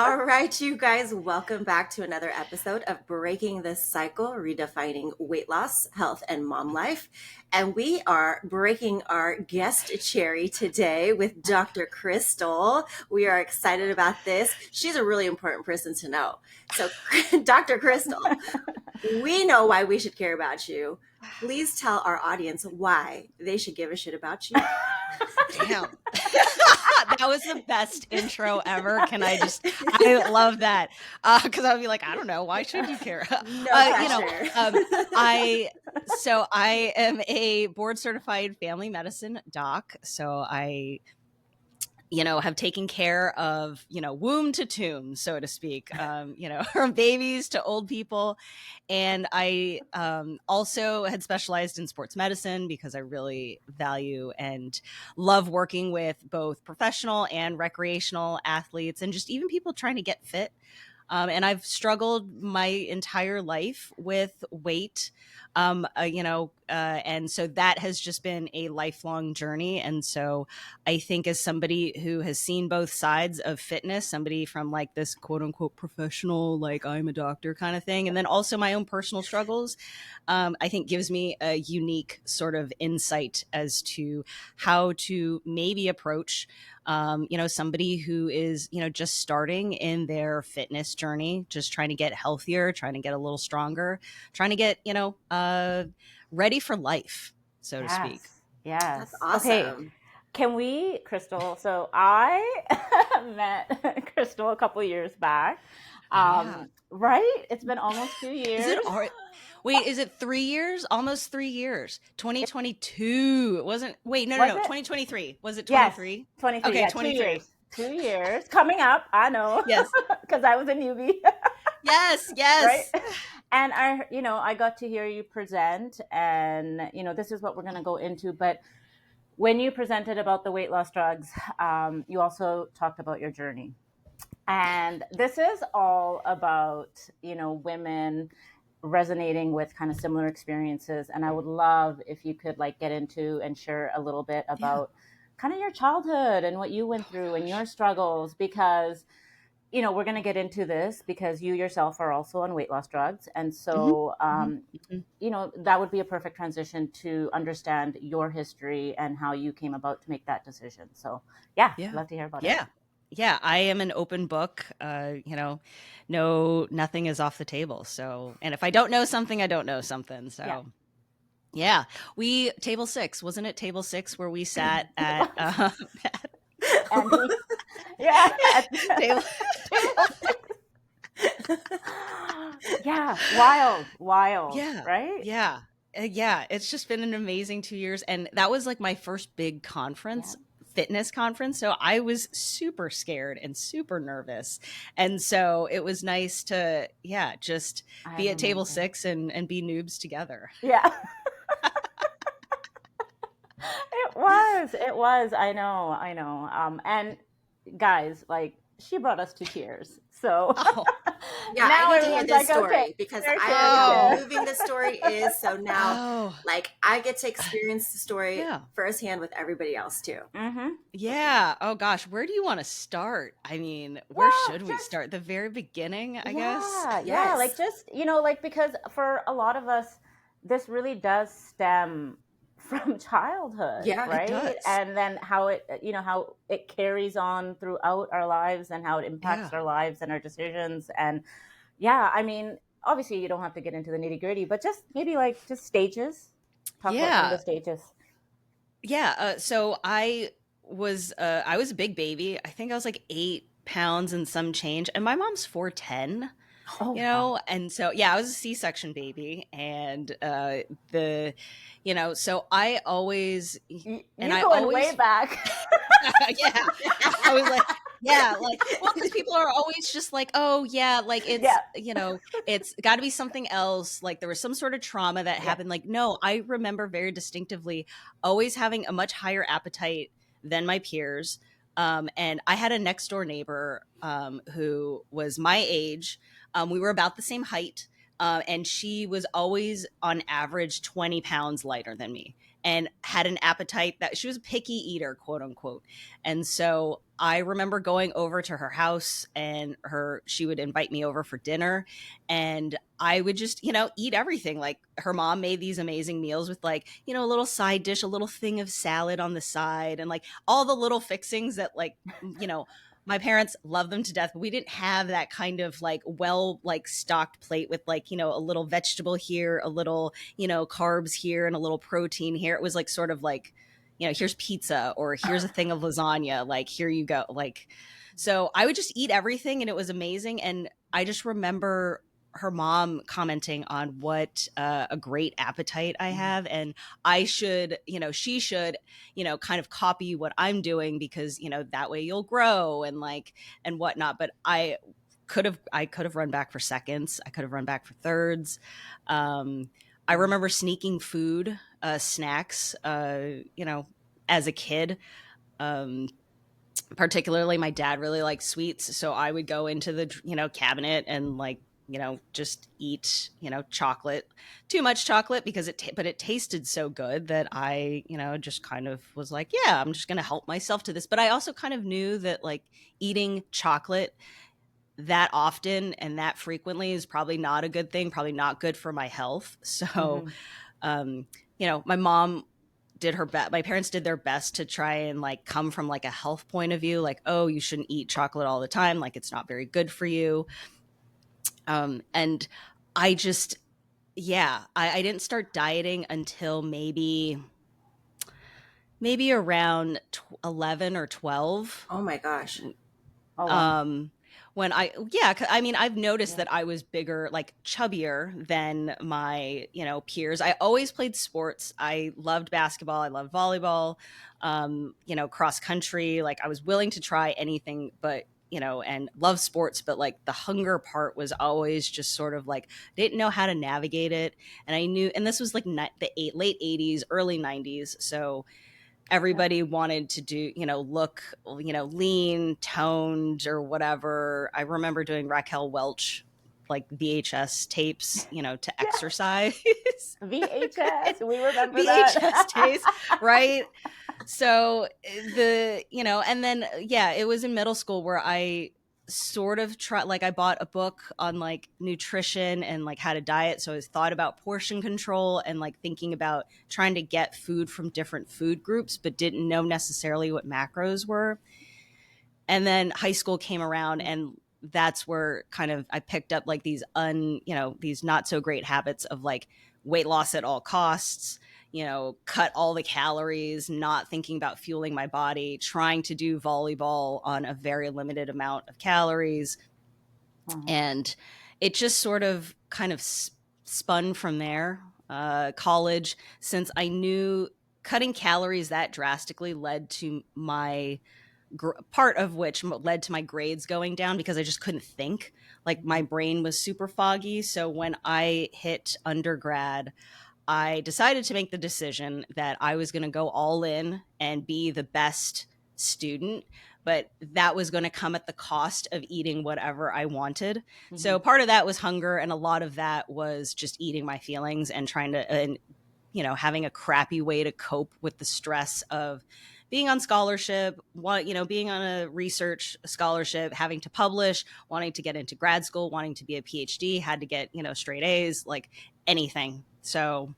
All right, you guys, welcome back to another episode of Breaking the Cycle, Redefining Weight Loss, Health, and Mom Life. And we are breaking our guest cherry today with Dr. Christle. We are excited about this. She's a really important person to know. So, Dr. Christle, we know why we should care about you. Please tell our audience why they should give a shit about you. Damn. That was the best intro ever. I love that. Because I would be like, I don't know, why should you care? No pressure. I am a board certified family medicine doc. So I have taken care of, womb to tomb, so to speak, from babies to old people. And I also had specialized in sports medicine because I really value and love working with both professional and recreational athletes and just even people trying to get fit. And I've struggled my entire life with weight, and so that has just been a lifelong journey. And so I think as somebody who has seen both sides of fitness, somebody from like this quote unquote professional, like I'm a doctor kind of thing, and then also my own personal struggles, I think gives me a unique sort of insight as to how to maybe approach somebody who is, just starting in their fitness journey, just trying to get healthier, trying to get a little stronger, trying to get, ready for life, so to speak. Yes. That's awesome. Okay. Can we, Christle? So I met Christle a couple years back. Right? It's been almost 2 years. Wait, is it 3 years? Almost 3 years. 2022. It wasn't. Wait, no. 2023. Was it 23? Yes, 23. Okay, yeah, 23. 2 years. 2 years coming up. I know. Yes. Because I was a newbie. Yes. Right? And I got to hear you present, and this is what we're going to go into. But when you presented about the weight loss drugs, you also talked about your journey, and this is all about women resonating with kind of similar experiences. And I would love if you could get into and share a little bit about kind of your childhood and what you went through and your struggles, because we're going to get into this because you yourself are also on weight loss drugs. And so, that would be a perfect transition to understand your history and how you came about to make that decision. So I'd love to hear about it. Yeah, I am an open book. Nothing is off the table. So, and if I don't know something, I don't know something. So, table 6, wasn't it table 6 where we sat at, table 6. Yeah, wild. Yeah, right? Yeah, it's just been an amazing 2 years, and that was like my first big conference. Fitness conference. So I was super scared and super nervous. And so it was nice to, just be at table 6 and be noobs together. Yeah. It was. I know. And guys, she brought us to tears. So I need to hear this story because I know how moving this story is. So now, I get to experience the story firsthand with everybody else too. Mm-hmm. Yeah. Oh gosh, where do you want to start? I mean, where should we start? The very beginning, I guess. Yeah. Because for a lot of us, this really does stem from childhood, right? It does. And then how it carries on throughout our lives and how it impacts our lives and our decisions. And obviously you don't have to get into the nitty gritty, but just maybe just stages. Talk about some of the stages. So I was a big baby. I think I was 8 pounds and some change, and my mom's 4'10". Wow. And so, I was a C-section baby, and so I always, way back. I was because people are always just it's got to be something else. There was some sort of trauma that happened. No, I remember very distinctively always having a much higher appetite than my peers. And I had a next door neighbor who was my age. We were about the same height. And she was always on average 20 pounds lighter than me. and had an appetite that she was a picky eater, quote unquote. And so I remember going over to her house, and she would invite me over for dinner, and I would just, eat everything. Like, her mom made these amazing meals with, like, a little side dish, a little thing of salad on the side, and like all the little fixings that, like, my parents love them to death, but we didn't have that kind of like stocked plate with, like, a little vegetable here, a little, carbs here, and a little protein here. It was like sort of like, here's pizza, or here's a thing of lasagna, like, here you go. Like, so I would just eat everything, and it was amazing. And I just remember her mom commenting on what a great appetite I have, and I should, she should, kind of copy what I'm doing, because, that way you'll grow and like, and whatnot. But I could have run back for seconds. I could have run back for thirds. I remember sneaking food, snacks, as a kid. Particularly my dad really liked sweets, so I would go into the cabinet and, like, just eat, chocolate, too much chocolate, because but it tasted so good that I, just kind of was like, yeah, I'm just going to help myself to this. But I also kind of knew that, like, eating chocolate that often and that frequently is probably not a good thing, probably not good for my health. So, my mom did her best. My parents did their best to try and, like, come from, like, a health point of view, like, oh, you shouldn't eat chocolate all the time, like, it's not very good for you. And I just, I didn't start dieting until maybe around 11 or 12. Oh my gosh. Oh, wow. When I mean, I've noticed that I was bigger, like chubbier than my, peers. I always played sports. I loved basketball. I loved volleyball, cross country. Like, I was willing to try anything, but, and love sports, but, like, the hunger part was always just sort of like, didn't know how to navigate it. And I knew, and this was like late 80s, early 90s. So everybody wanted to do, look, lean, toned, or whatever. I remember doing Raquel Welch, like, VHS tapes, to exercise. VHS, we remember VHS that. tapes, right? So and then, it was in middle school where I sort of like, I bought a book on, like, nutrition and, like, how to diet. So I thought about portion control and, like, thinking about trying to get food from different food groups, but didn't know necessarily what macros were. And then high school came around, and that's where kind of I picked up, like, these these not so great habits of, like, weight loss at all costs, cut all the calories, not thinking about fueling my body, trying to do volleyball on a very limited amount of calories. And it just sort of kind of spun from there. College, since I knew cutting calories that drastically led to my part of which led to my grades going down, because I just couldn't think. Like, my brain was super foggy. So when I hit undergrad, I decided to make the decision that I was going to go all in and be the best student, but that was going to come at the cost of eating whatever I wanted. So part of that was hunger, and a lot of that was just eating my feelings and trying to, and, having a crappy way to cope with the stress of being on scholarship, being on a research scholarship, having to publish, wanting to get into grad school, wanting to be a PhD, had to get, straight A's, like, anything. So,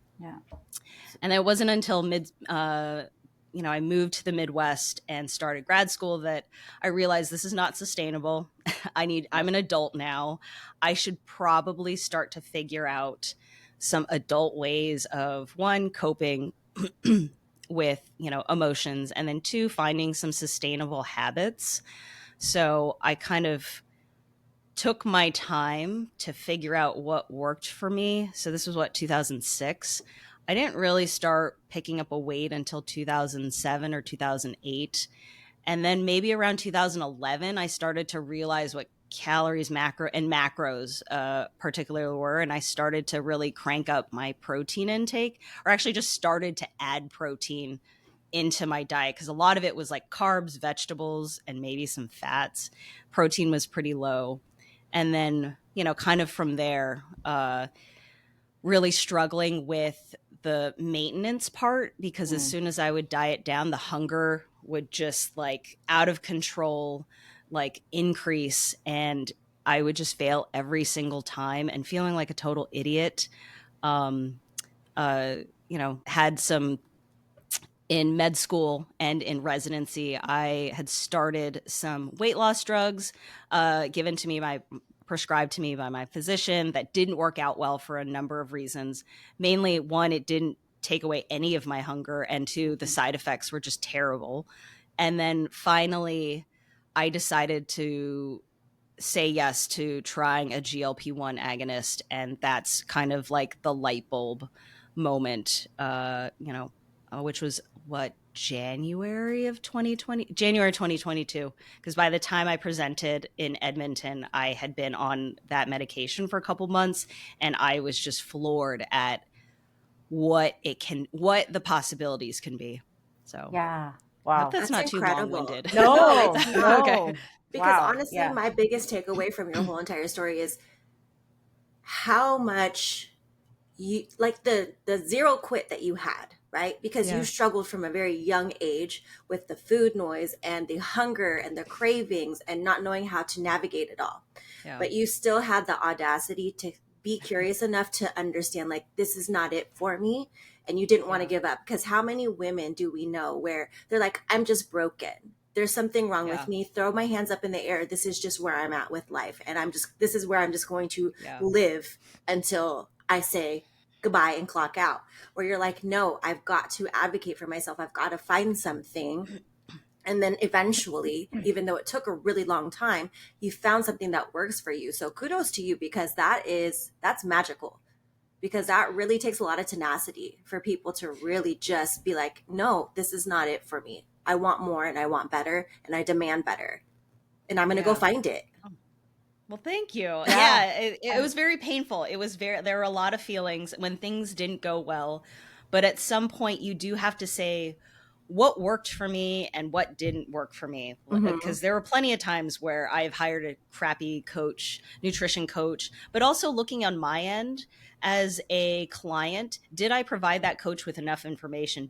and it wasn't until I moved to the Midwest and started grad school that I realized this is not sustainable. I'm an adult now. I should probably start to figure out some adult ways of, one, coping with, emotions, and then two, finding some sustainable habits. So I kind of took my time to figure out what worked for me. So this was 2006. I didn't really start picking up a weight until 2007 or 2008. And then maybe around 2011, I started to realize what calories, macros particularly were. And I started to really crank up my protein intake, or actually just started to add protein into my diet, because a lot of it was like carbs, vegetables, and maybe some fats. Protein was pretty low. And then, kind of from there, really struggling with the maintenance part, because as soon as I would diet down, the hunger would just like out of control, like increase, and I would just fail every single time and feeling like a total idiot. Um, had some in med school and in residency, I had started some weight loss drugs prescribed to me by my physician that didn't work out well for a number of reasons. Mainly, one, it didn't take away any of my hunger, and two, the side effects were just terrible. And then finally, I decided to say yes to trying a GLP-1 agonist, and that's kind of like the light bulb moment, which was what, January 2022, because by the time I presented in Edmonton, I had been on that medication for a couple months, and I was just floored at what the possibilities can be. So Yeah. I hope Wow. that's not too incredible. long-winded. No, it's not. no. Because Wow. honestly, Yeah. my biggest takeaway from your whole entire story is how much you like the zero quit that you had, right? Because you struggled from a very young age with the food noise and the hunger and the cravings and not knowing how to navigate it all. Yeah. But you still had the audacity to be curious enough to understand, like, this is not it for me. And you didn't want to give up. Because how many women do we know where they're like, I'm just broken. There's something wrong with me. Throw my hands up in the air. This is just where I'm at with life. And this is where I'm just going to live until I say goodbye and clock out. Where you're like, no, I've got to advocate for myself. I've got to find something. And then eventually, even though it took a really long time, you found something that works for you. So kudos to you, because that's magical. Because that really takes a lot of tenacity for people to really just be like, no, this is not it for me. I want more, and I want better, and I demand better. And I'm going to go find it. Well, thank you. Yeah, it was very painful. There were a lot of feelings when things didn't go well. But at some point, you do have to say what worked for me and what didn't work for me. Because there were plenty of times where I've hired a crappy nutrition coach, but also looking on my end as a client, did I provide that coach with enough information?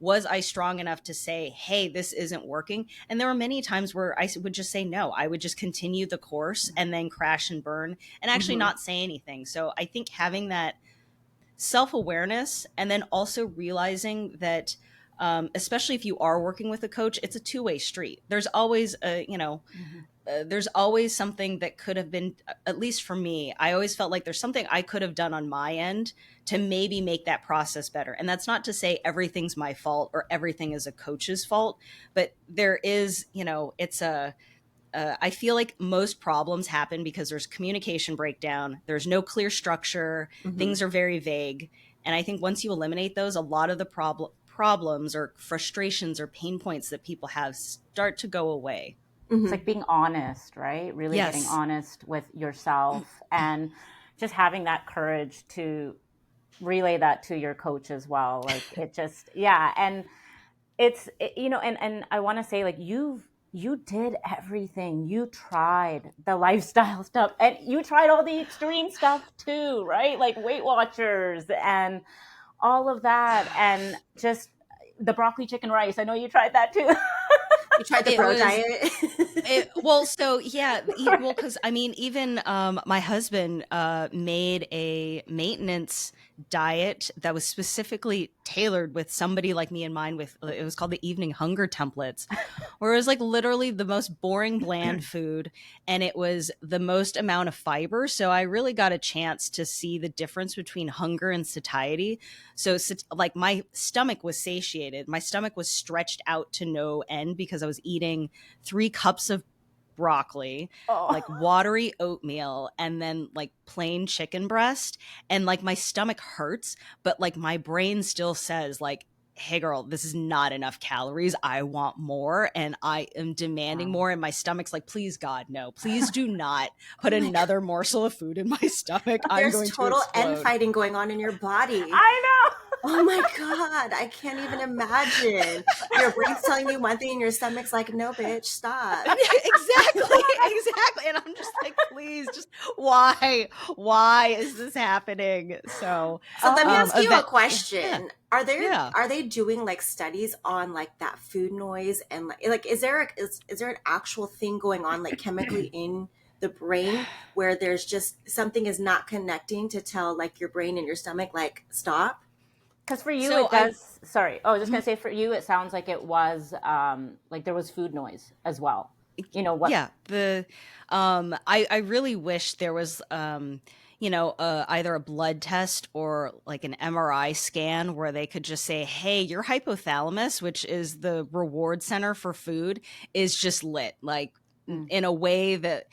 Was I strong enough to say, hey, this isn't working? And there were many times where I would just say no. I would just continue the course and then crash and burn and actually not say anything. So I think having that self-awareness, and then also realizing that especially if you are working with a coach, it's a two-way street. There's always there's always something that could have been, at least for me, I always felt like there's something I could have done on my end to maybe make that process better. And that's not to say everything's my fault or everything is a coach's fault, but there is, I feel like most problems happen because there's communication breakdown. There's no clear structure. Things are very vague. And I think once you eliminate those, a lot of the problems or frustrations or pain points that people have start to go away. It's like being honest, right? Really getting honest with yourself and just having that courage to relay that to your coach as well. Like it just, and and I want to say, like, you did everything. You tried the lifestyle stuff and you tried all the extreme stuff too, right? Like Weight Watchers and all of that, and just the broccoli chicken rice. I know you tried that too. You tried the pro diet? Because I mean, even my husband made a maintenance diet that was specifically tailored with somebody like me in mind. It was called the Evening Hunger Templates, where it was like literally the most boring, bland food, and it was the most amount of fiber. So I really got a chance to see the difference between hunger and satiety. So like my stomach was satiated, my stomach was stretched out to no end because I was eating 3 cups of broccoli, like watery oatmeal, and then like plain chicken breast, and like my stomach hurts, but like my brain still says like, hey girl, this is not enough calories. I want more, and I am demanding more, and my stomach's like, please God, no, please do not put another morsel of food in my stomach. I'm going to total explode. infighting going on in your body. I know. Oh my God, I can't even imagine. Your brain's telling you one thing and your stomach's like, no, bitch, stop. Exactly. And I'm just like, please, just why is this happening? So, So let me ask you a event, yeah, question. yeah. Are they doing like studies on like that food noise and like is there an actual thing going on like chemically in the brain where there's just something is not connecting to tell like your brain and your stomach like stop? Because for you, So it does. Sorry. Oh, I was just mhm, gonna say for you, it sounds like it was like there was food noise as well. You know what? yeah, I really wish there was either a blood test or like an MRI scan where they could just say, hey, your hypothalamus, which is the reward center for food, is just lit, like Mm. in a way that,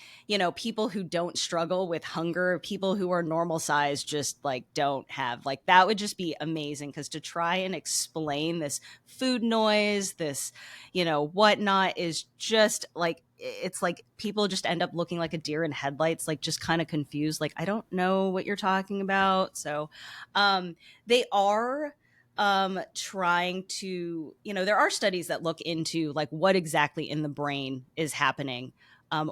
people who don't struggle with hunger, people who are normal size, just like don't have. Like that would just be amazing, because to try and explain this food noise, this whatnot, is just like, it's like people just end up looking like a deer in headlights, like just kind of confused, like I don't know what you're talking about. So they are trying to, there are studies that look into like what exactly in the brain is happening.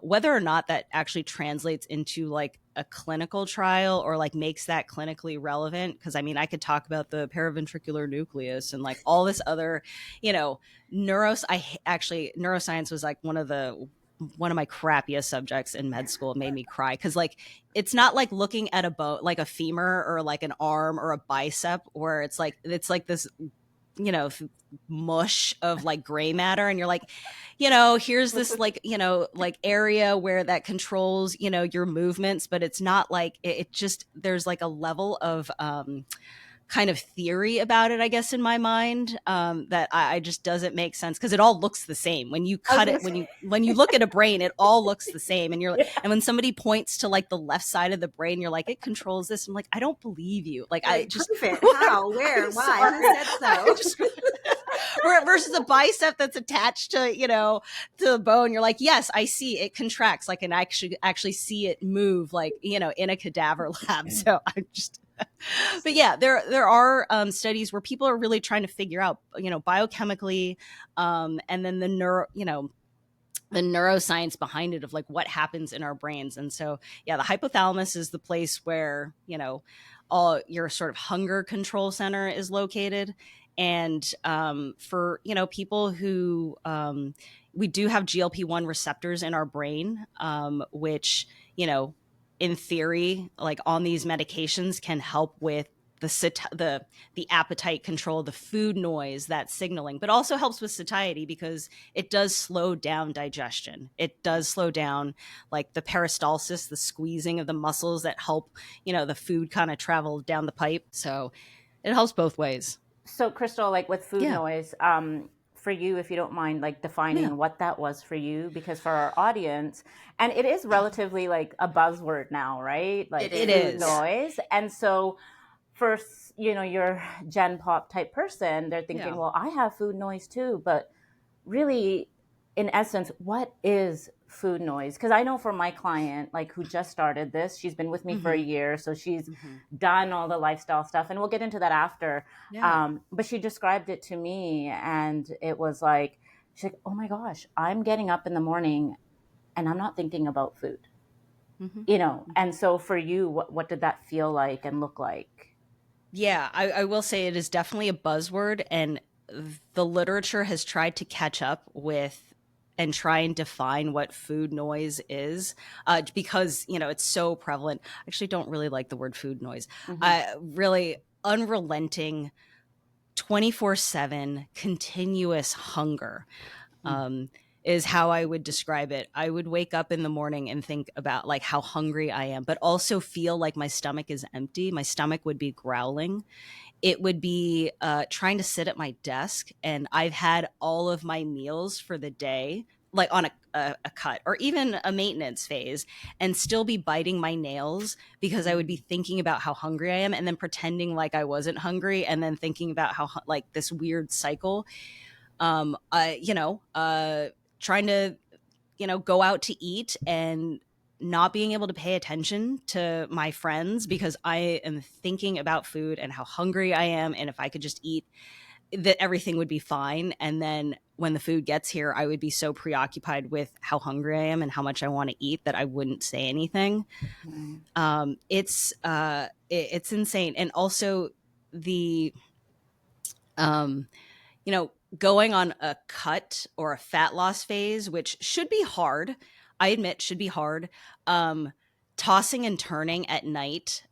Whether or not that actually translates into like a clinical trial or like makes that clinically relevant, because I mean, I could talk about the paraventricular nucleus and like all this other, you know actually, neuroscience was like one of my crappiest subjects in med school. It made me cry, because like it's not like looking at a bone, like a femur or like an arm or a bicep, where it's like this, you know mush of like gray matter, and you're like, here's this like, like area where that controls, your movements, but it's not like it just, there's like a level of kind of theory about it, I guess, in my mind, that I just doesn't make sense, because it all looks the same when you I was cut gonna it. say, When you look at a brain, it all looks the same, and yeah. and when somebody points to like the left side of the brain, you're like, it controls this. I'm like, I don't believe you. Like, I Like just, prove it. How? Where? I'm Why? Who sorry. said I so? just versus a bicep that's attached to, to the bone. You're like, yes, I see it contracts. Like, and I actually see it move, like, in a cadaver lab. So I'm just, but yeah, there are studies where people are really trying to figure out, biochemically, and then the neuroscience behind it, of like what happens in our brains. And so, yeah, the hypothalamus is the place where, all your sort of hunger control center is located. And for, people who, we do have GLP-1 receptors in our brain, which, you know, in theory, like on these medications, can help with the appetite control, the food noise, that signaling, but also helps with satiety, because it does slow down digestion. It does slow down like the peristalsis, the squeezing of the muscles that help, the food kind of travel down the pipe. So it helps both ways. So, Crystal, like with food Yeah. noise, for you, if you don't mind, like Yeah. defining what that was for you, because for our audience, and it is relatively like a buzzword now, right? It Like It is. food Yeah. is. noise. And so, first, your Gen Pop type person, they're thinking, Yeah. well, I have food noise too, but really, in essence, what is food noise? Because I know for my client, like who just started this, she's been with me for a Mm-hmm. year, so she's Mm-hmm. done all the lifestyle stuff, and we'll get into that after. Yeah. But she described it to me, and it was like, she's like, "Oh my gosh, I'm getting up in the morning, and I'm not thinking about food." Mm-hmm. And so for you, what did that feel like and look like? Yeah, I will say it is definitely a buzzword, and the literature has tried to catch up with and try and define what food noise is, because it's so prevalent. I actually don't really like the word food noise. Mm-hmm. Really unrelenting, 24/7 continuous hunger, um, is how I would describe it. I would wake up in the morning and think about like how hungry I am, but also feel like my stomach is empty. My stomach would be growling. It would be trying to sit at my desk, and I've had all of my meals for the day, like on a cut or even a maintenance phase, and still be biting my nails because I would be thinking about how hungry I am, and then pretending like I wasn't hungry, and then thinking about how like this weird cycle. Trying to, go out to eat and not being able to pay attention to my friends because I am thinking about food and how hungry I am, and if I could just eat that everything would be fine. And then when the food gets here, I would be so preoccupied with how hungry I am and how much I want to eat that I wouldn't say anything. Mm. It's insane. And also the, um, you know, going on a cut or a fat loss phase, which should be hard, I admit should be hard. Tossing and turning at night,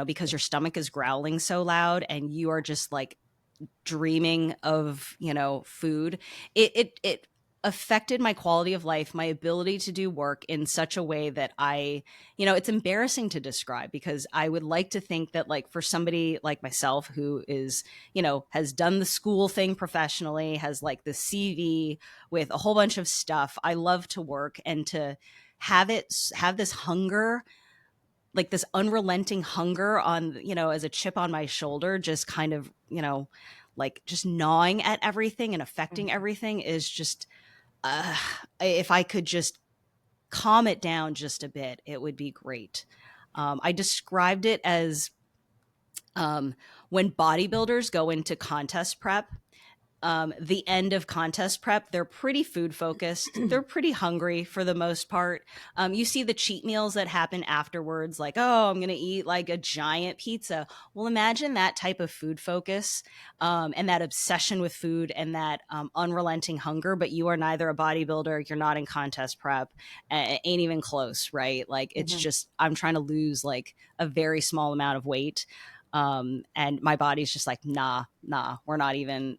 because your stomach is growling so loud and you are just like dreaming of, food. It affected my quality of life, my ability to do work in such a way that it's embarrassing to describe, because I would like to think that, like, for somebody like myself who is, has done the school thing professionally, has like the CV with a whole bunch of stuff. I love to work, and to have this hunger, like this unrelenting hunger on, as a chip on my shoulder, just kind of, like just gnawing at everything and affecting Mhm. everything, is just, uh, if I could just calm it down just a bit, it would be great. I described it as, when bodybuilders go into contest prep, the end of contest prep, they're pretty food focused. They're pretty hungry for the most part. You see the cheat meals that happen afterwards, like, oh, I'm going to eat like a giant pizza. Well, imagine that type of food focus, and that obsession with food, and that unrelenting hunger, but you are neither a bodybuilder, you're not in contest prep, ain't even close, right? Like, it's Mhm. just, I'm trying to lose like a very small amount of weight. And my body's just like, nah, we're not even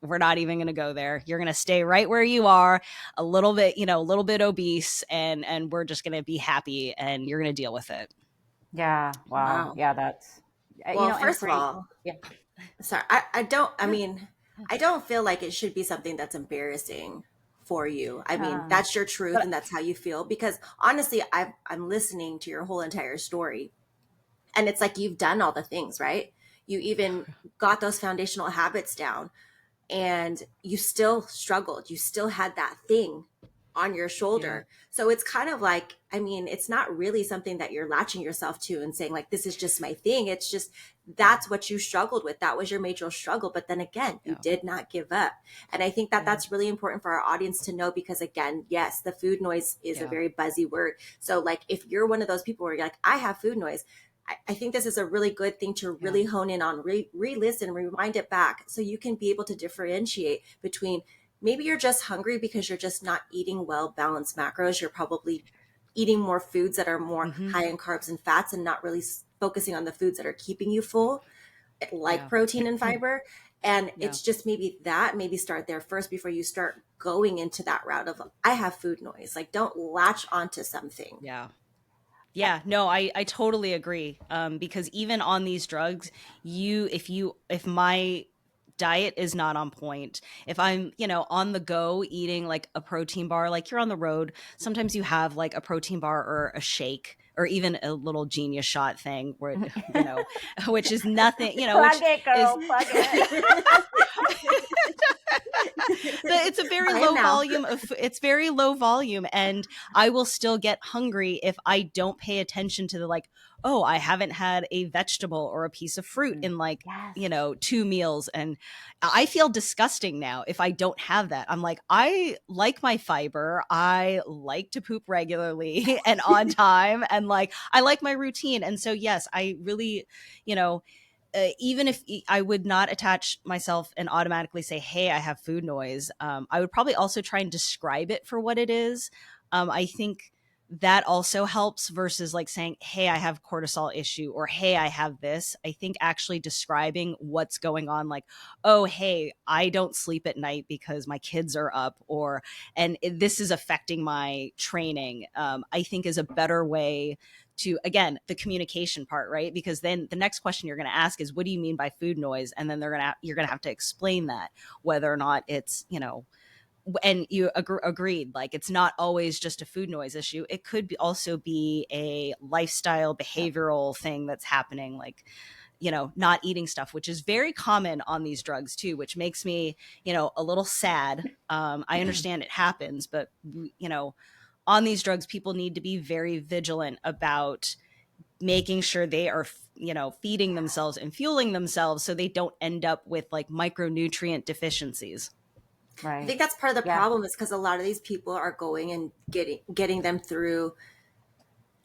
we're not even gonna go there. You're gonna stay right where you are, a little bit, a little bit obese, and we're just gonna be happy, and you're gonna deal with it. Yeah. Wow. Wow. Yeah, that's Well, and first of for all, yeah. sorry, I don't, I Yeah. mean, I don't feel like it should be something that's embarrassing for you. I mean, Yeah. that's your truth and But that's how you feel. Because honestly, I'm listening to your whole entire story. And it's like you've done all the things, right? You even got those foundational habits down, and you still struggled. You still had that thing on your Yeah, shoulder. So it's kind of like, I mean, it's not really something that you're latching yourself to and saying, like, this is just my thing. It's just that's what you struggled with. That was your major struggle. But then again, you yeah, did not give up. And I think that yeah. that's really important for our audience to know, because, again, yes, the food noise is a yeah, very buzzy word. So, like, if you're one of those people where you're like, I have food noise, I think this is a really good thing to yeah, really hone in on, re-listen, rewind it back, so you can be able to differentiate between, maybe you're just hungry because you're just not eating well balanced macros. You're probably eating more foods that are more mm-hmm, high in carbs and fats, and not really focusing on the foods that are keeping you full, like yeah, protein and fiber. And yeah, it's just maybe start there first before you start going into that route of, I have food noise. Like, don't latch onto something. yeah. Yeah, no, I totally agree. Because even on these drugs, if my diet is not on point, if I'm, on the go eating like a protein bar, like you're on the road, sometimes you have like a protein bar or a shake or even a little genius shot thing where, which is nothing, Plug which it, is girl. Plug it. it's a very I am low now. volume of it's very low volume, and I will still get hungry if I don't pay attention to the, like, oh, I haven't had a vegetable or a piece of fruit Mm. in like, Yes. 2 meals, and I feel disgusting now if I don't have that. I'm like, I like my fiber, I like to poop regularly and on time, and like I like my routine. And so yes, I really, you know even if I would not attach myself and automatically say, hey, I have food noise, I would probably also try and describe it for what it is. I think that also helps versus like saying, hey, I have cortisol issue, or hey, I have this. I think actually describing what's going on, like, oh, hey, I don't sleep at night because my kids are up, or, this is affecting my training, I think is a better way to, again, the communication part, right? Because then the next question you're going to ask is, what do you mean by food noise? And then you're going to have to explain that, whether or not it's, and you agreed, like, it's not always just a food noise issue. It could also be a lifestyle Yep. behavioral thing that's happening, like, not eating stuff, which is very common on these drugs too, which makes me, a little sad. I understand it happens, but on these drugs, people need to be very vigilant about making sure they are, feeding themselves and fueling themselves so they don't end up with like micronutrient deficiencies. I Right. think that's part of the Yeah. problem, is because a lot of these people are going and getting them through,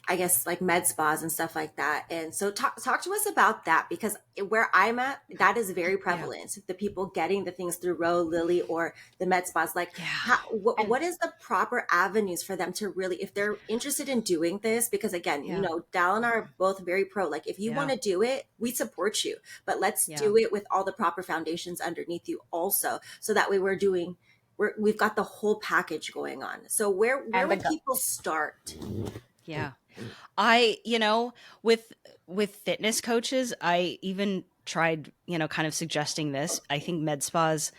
I guess, like med spas and stuff like that. And so talk to us about that, because where I'm at, that is very Yeah. prevalent. The people getting the things through Ro, Lily, or the med spas, like Yeah. And what is the proper avenues for them to really, if they're interested in doing this? Because again, Yeah. Dal and I are both very pro. Like, if you Yeah. want to do it, we support you, but let's Yeah. do it with all the proper foundations underneath you also. So that way we've got the whole package going on. So where and would people start? Yeah. I, with fitness coaches, I even tried, kind of suggesting this. I think med spas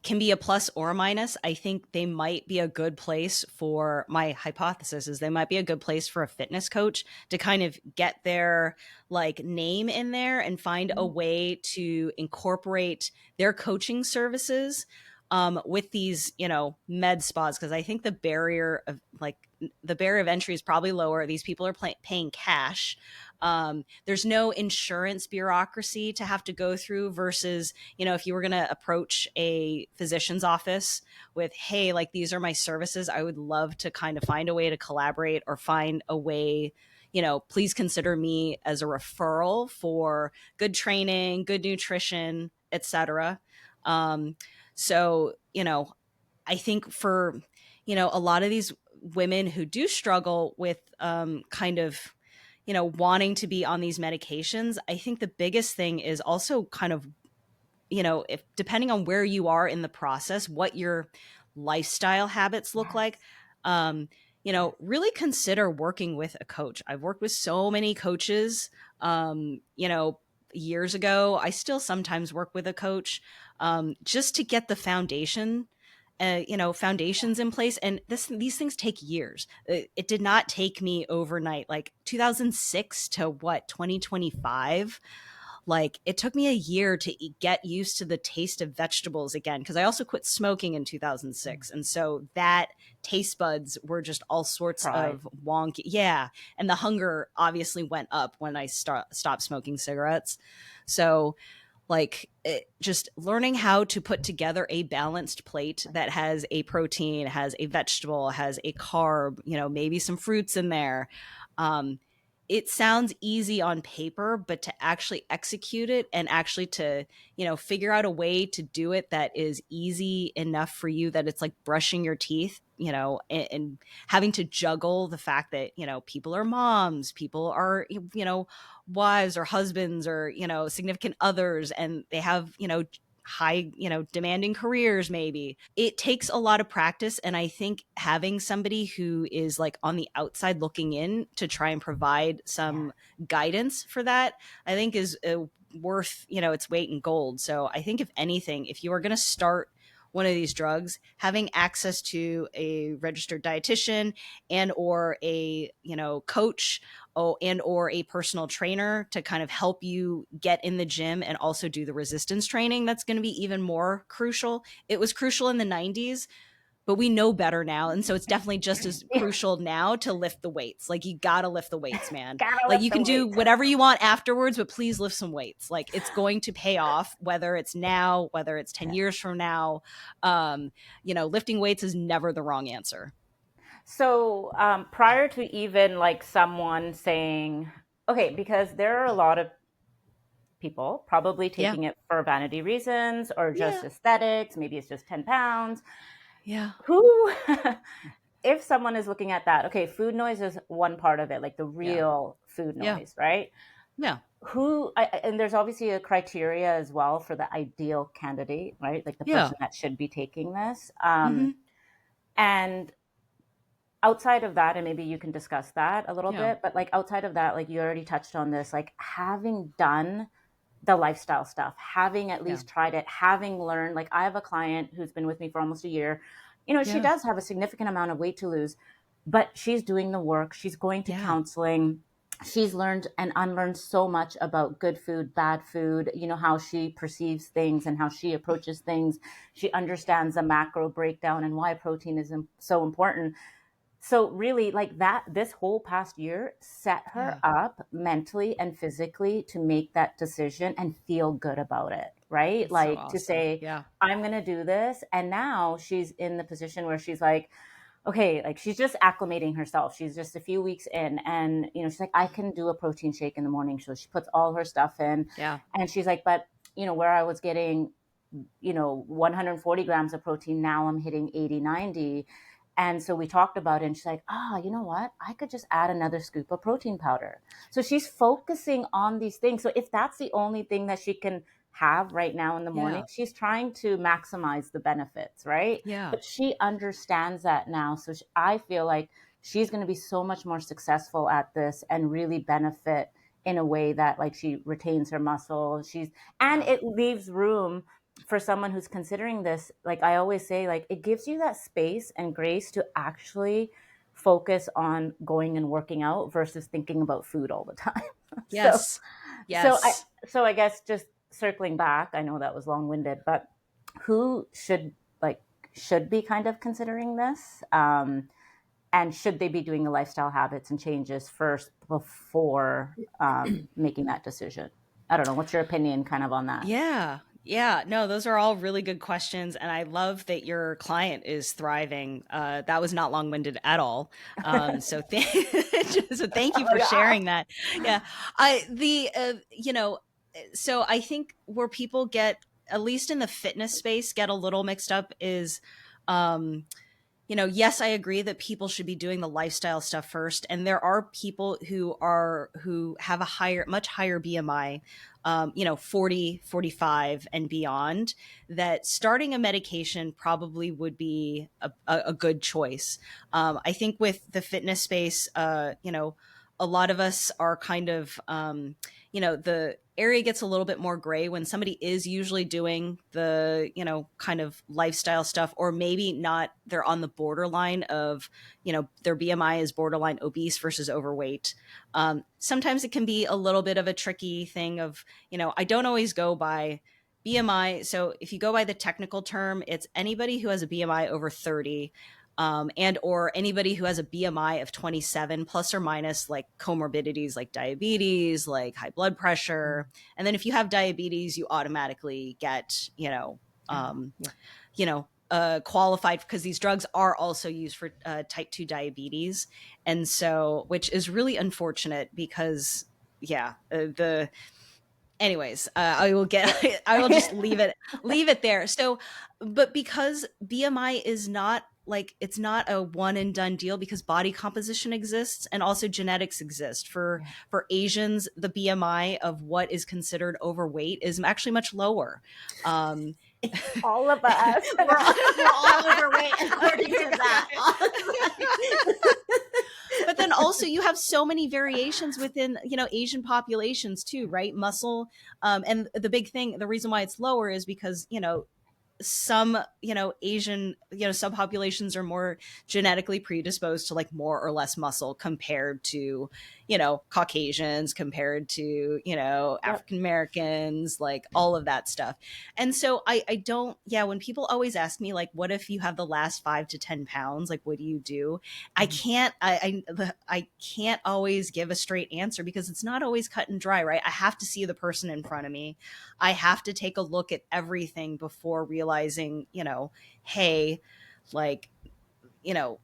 can be a plus or a minus. I think they might be a good place for, my hypothesis is they might be a good place for a fitness coach to kind of get their like name in there and find a way to incorporate their coaching services with these, med spas. Cause I think the barrier of entry is probably lower. These people are paying cash. There's no insurance bureaucracy to have to go through versus, if you were going to approach a physician's office with, hey, like these are my services, I would love to kind of find a way to collaborate or find a way, please consider me as a referral for good training, good nutrition, etc. So, I think for, a lot of these women who do struggle with kind of, wanting to be on these medications, I think the biggest thing is also kind of, if depending on where you are in the process, what your lifestyle habits look like, really consider working with a coach. I've worked with so many coaches, years ago. I still sometimes work with a coach, just to get the foundations in place. And these things take years. It did not take me overnight, like 2006 to 2025. Like it took me a year to get used to the taste of vegetables again, because I also quit smoking in 2006. And so that taste buds were just all sorts Fried. of wonky. Yeah. And the hunger obviously went up when I stopped smoking cigarettes. So just learning how to put together a balanced plate that has a protein, has a vegetable, has a carb, maybe some fruits in there. It sounds easy on paper, but to actually execute it and actually to, figure out a way to do it that is easy enough for you that it's like brushing your teeth, and having to juggle the fact that, people are moms, people are, wives or husbands or, significant others, and they have, high, demanding careers. Maybe it takes a lot of practice. And I think having somebody who is like on the outside looking in to try and provide some guidance for that, I think is worth, its weight in gold. So I think if anything, if you are going to start one of these drugs, having access to a registered dietitian and or a, coach, and or a personal trainer to kind of help you get in the gym and also do the resistance training, that's going to be even more crucial. It was crucial in the 90s, but we know better now. And so it's definitely just as crucial now to lift the weights. Like you got to lift the weights, man. Gotta Like lift you the can do weights. whatever you want afterwards, but please lift some weights. Like it's going to pay off, whether it's now, whether it's 10 years from now. Lifting weights is never the wrong answer. So prior to even like someone saying, okay, because there are a lot of people probably Yeah. taking it for vanity reasons or just Yeah. aesthetics, maybe it's just 10 pounds. Yeah. Who, if someone is looking at that, okay, food noise is one part of it, like the Yeah. real food Yeah. noise, right? Yeah. And there's obviously a criteria as well for the ideal candidate, right? Like the Yeah. person that should be taking this. Mm-hmm. And outside of that, and maybe you can discuss that a little Yeah. bit, but like outside of that, like you already touched on this, like having done the lifestyle stuff, having at Yeah. least tried it, having learned, like I have a client who's been with me for almost a year. She Yeah. does have a significant amount of weight to lose, but she's doing the work. She's going to Yeah. counseling. She's learned and unlearned so much about good food, bad food, how she perceives things and how she approaches things. She understands the macro breakdown and why protein is so important. So really, like that, this whole past year set her Yeah. up mentally and physically to make that decision and feel good about it, right? That's so Like to awesome. say, Yeah. I'm going to do this. And now she's in the position where she's like, okay, like she's just acclimating herself. She's just a few weeks in, and she's like, I can do a protein shake in the morning. So she puts all her stuff in, Yeah. and she's like, but where I was getting 140 grams of protein, now I'm hitting 80, 90. And so we talked about it, and she's like, you know what? I could just add another scoop of protein powder. So she's focusing on these things. So if that's the only thing that she can have right now in the morning, Yeah. she's trying to maximize the benefits, right? Yeah. But she understands that now. So I feel like she's going to be so much more successful at this and really benefit in a way that like she retains her muscle. And Yeah. it leaves room for someone who's considering this. Like I always say, like it gives you that space and grace to actually focus on going and working out versus thinking about food all the time. so Yes. so I Yes. so I guess just circling back, I know that was long-winded, but who should be kind of considering this, and should they be doing the lifestyle habits and changes first before making that decision? I don't know. What's your opinion kind of on that? Yeah. Yeah. No, those are all really good questions. And I love that your client is thriving. That was not long winded at all. So thank you Oh, for yeah. sharing that. Yeah. So I think where people get, at least in the fitness space, get a little mixed up is, um, yes, I agree that people should be doing the lifestyle stuff first. And there are people who have much higher BMI, 40, 45 and beyond, that starting a medication probably would be a good choice. I think with the fitness space, a lot of us are kind of, the area gets a little bit more gray when somebody is usually doing the, kind of lifestyle stuff, or maybe not, they're on the borderline of, their BMI is borderline obese versus overweight. Sometimes it can be a little bit of a tricky thing of, I don't always go by BMI. So if you go by the technical term, it's anybody who has a BMI over 30, and or anybody who has a BMI of 27 plus or minus like comorbidities like diabetes, like high blood pressure. And then if you have diabetes, you automatically get, Yeah. qualified, because these drugs are also used for type 2 diabetes. And so, which is really unfortunate because, the anyways, I will just leave it there. So, but because BMI is not like, it's not a one and done deal, because body composition exists and also genetics exist. For Asians, the BMI of what is considered overweight is actually much lower. um All of us. We're all overweight according to that. but then also you have so many variations within, Asian populations too, right? Muscle, and the big thing, the reason why it's lower is because, some, Asian, subpopulations are more genetically predisposed to like more or less muscle compared to, Caucasians, compared to, Yep. African Americans, like all of that stuff. And so I don't, yeah, when people always ask me like, what if you have the last 5 to 10 pounds, like what do you do? I can't always give a straight answer, because it's not always cut and dry, right? I have to see the person in front of me. I have to take a look at everything before realizing, hey, like, you know,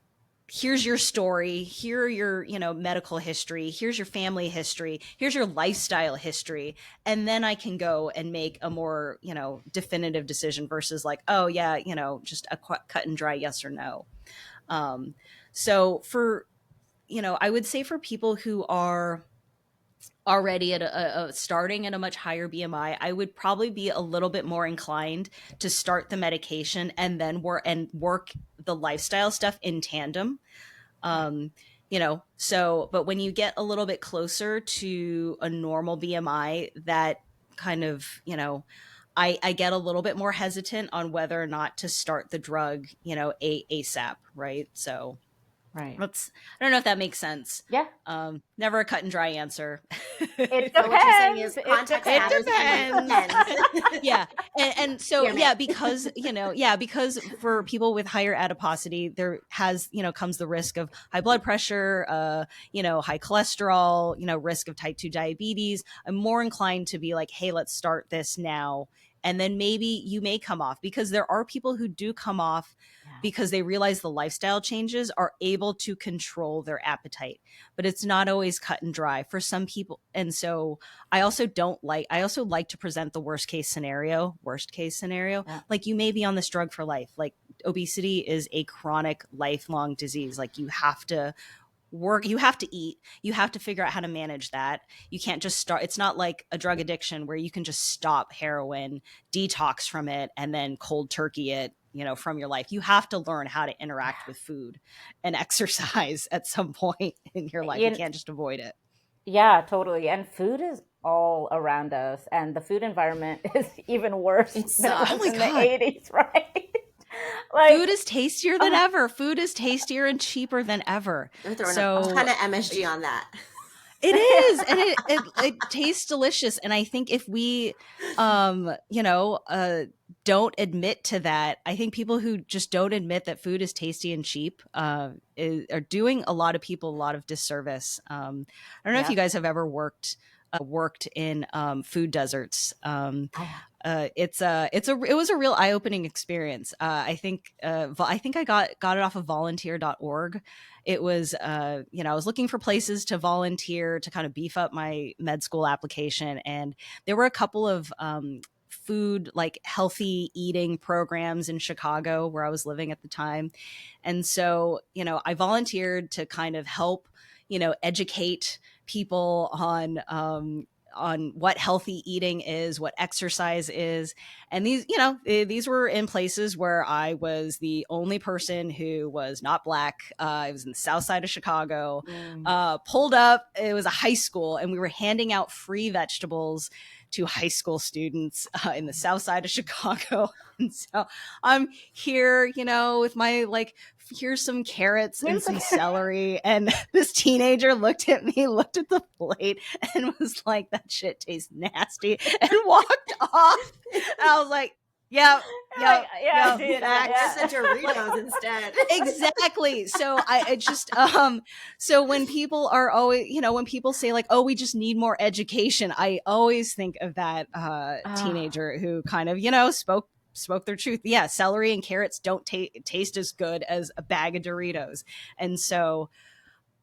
here's your story, here are your, medical history, here's your family history, here's your lifestyle history. And then I can go and make a more, definitive decision versus like, oh yeah, just a cut and dry yes or no. Um, so for, I would say for people who are already at a starting at a much higher BMI, I would probably be a little bit more inclined to start the medication and then work the lifestyle stuff in tandem. Um, but when you get a little bit closer to a normal BMI, that kind of, I get a little bit more hesitant on whether or not to start the drug, ASAP, right? So Right. I don't know if that makes sense. Yeah. Never a cut and dry answer. It So what you're saying is depends. context It matters and it depends. Yeah. And so, Yeah, man. because, because for people with higher adiposity, there comes the risk of high blood pressure, high cholesterol, risk of type 2 diabetes. I'm more inclined to be like, hey, let's start this now. And then maybe you may come off, because there are people who do come off because they realize the lifestyle changes are able to control their appetite, but it's not always cut and dry for some people. And so I also like to present the worst case scenario. Yeah. Like, you may be on this drug for life. Like, obesity is a chronic lifelong disease. Like, you have to eat, you have to figure out how to manage that. You can't just start. It's not like a drug addiction where you can just stop heroin, detox from it, and then cold turkey it, from your life. You have to learn how to interact with food and exercise at some point in your life. You can't just avoid it. Yeah, totally. And food is all around us, and the food environment is even worse than it was in the 80s, right? Like, food is tastier than ever. Food is tastier and cheaper than ever. They're throwing a ton of MSG on that. It is, and it tastes delicious. And I think if we, don't admit to that, I think people who just don't admit that food is tasty and cheap are doing a lot of people a lot of disservice. I don't know if you guys have ever worked in food deserts. It was a real eye-opening experience. I think I got it off of volunteer.org. It was, I was looking for places to volunteer to kind of beef up my med school application. And there were a couple of food, like healthy eating programs in Chicago where I was living at the time. And so, I volunteered to kind of help, educate people on what healthy eating is, what exercise is. And these were in places where I was the only person who was not Black. I was in the south side of Chicago, pulled up. It was a high school, and we were handing out free vegetables to high school students in the south side of Chicago. And so I'm here, with my, here's some carrots and some celery. And this teenager looked at the plate, and was like, that shit tastes nasty, and walked off. And I was like, yeah, That's the Doritos instead. Exactly. So I just so when people are always, when people say like, oh, we just need more education, I always think of that teenager who kind of, spoke their truth. Yeah, celery and carrots don't taste as good as a bag of Doritos. And so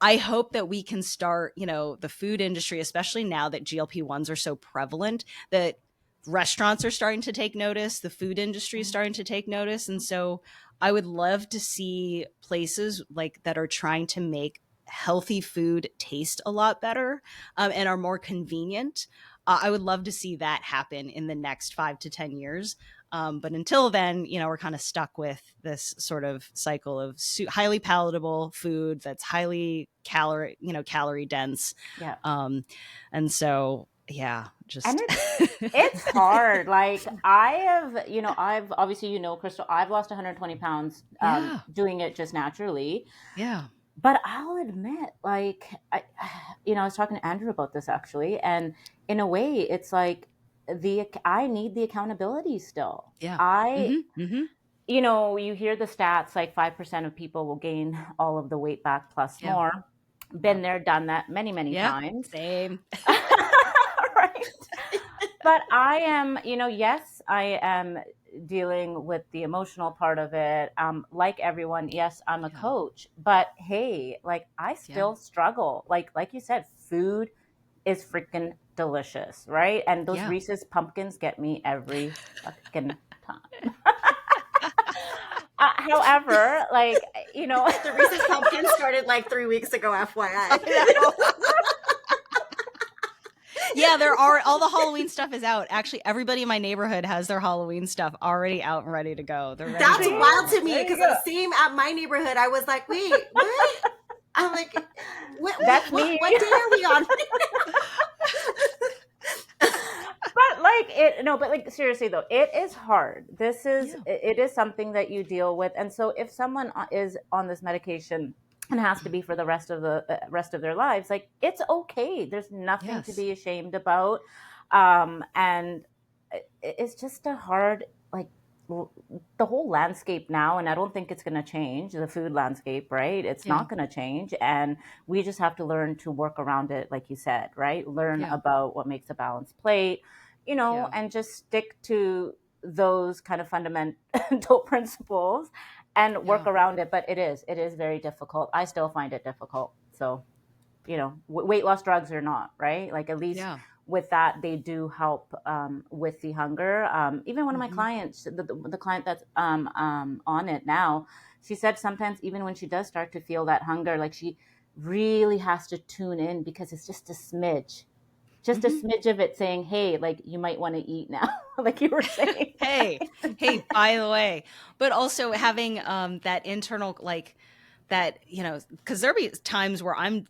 I hope that we can start, the food industry, especially now that GLP-1s are so prevalent, that restaurants are starting to take notice, the food industry is starting to take notice. And so I would love to see places that are trying to make healthy food taste a lot better and are more convenient. I would love to see that happen in the next 5 to 10 years. But until then, we're kind of stuck with this sort of cycle of highly palatable food that's highly calorie dense. Yeah. And so, and it's hard. Like, I've obviously, Christle, I've lost 120 pounds doing it just naturally. Yeah. But I'll admit, I was talking to Andrew about this actually. And in a way, it's like I need the accountability still. Yeah. You hear the stats, like 5% of people will gain all of the weight back plus more. Been there, done that many, many times. Same. Right. But I am, yes, I am dealing with the emotional part of it. Like everyone, yes, I'm a coach, but hey, I still struggle. Like you said, food is freaking delicious, right? And those Reese's pumpkins get me every fucking time. However, the Reese's pumpkin started 3 weeks ago, FYI. Yeah, there are, all the Halloween stuff is out. Actually, everybody in my neighborhood has their Halloween stuff already out and ready to go. That's wild to me, because the same at my neighborhood, I was like, wait, what? I'm like, what day are we on? But seriously though, it is hard. It is something that you deal with. And so if someone is on this medication and has to be for the rest of their lives, like, it's okay. There's nothing to Yes. be ashamed about. And it's just a hard, like, the whole landscape now, and I don't think it's going to change, the food landscape, right? It's Yeah. not going to change, and we just have to learn to work around it, like you said, right? Learn Yeah. about what makes a balanced plate, Yeah. and just stick to those kind of fundamental principles and work Yeah. around it. But it is very difficult. I still find it difficult. So, weight loss drugs or not, right? Like, at least Yeah. with that, they do help with the hunger. Even one of my Mm-hmm. clients, the client that's on it now, she said sometimes even when she does start to feel that hunger, like, she really has to tune in, because it's just a Mm-hmm. smidge of it saying, hey, like, you might want to eat now, like you were saying. Hey, by the way, but also having that internal, like, that, because there'll be times where I'm,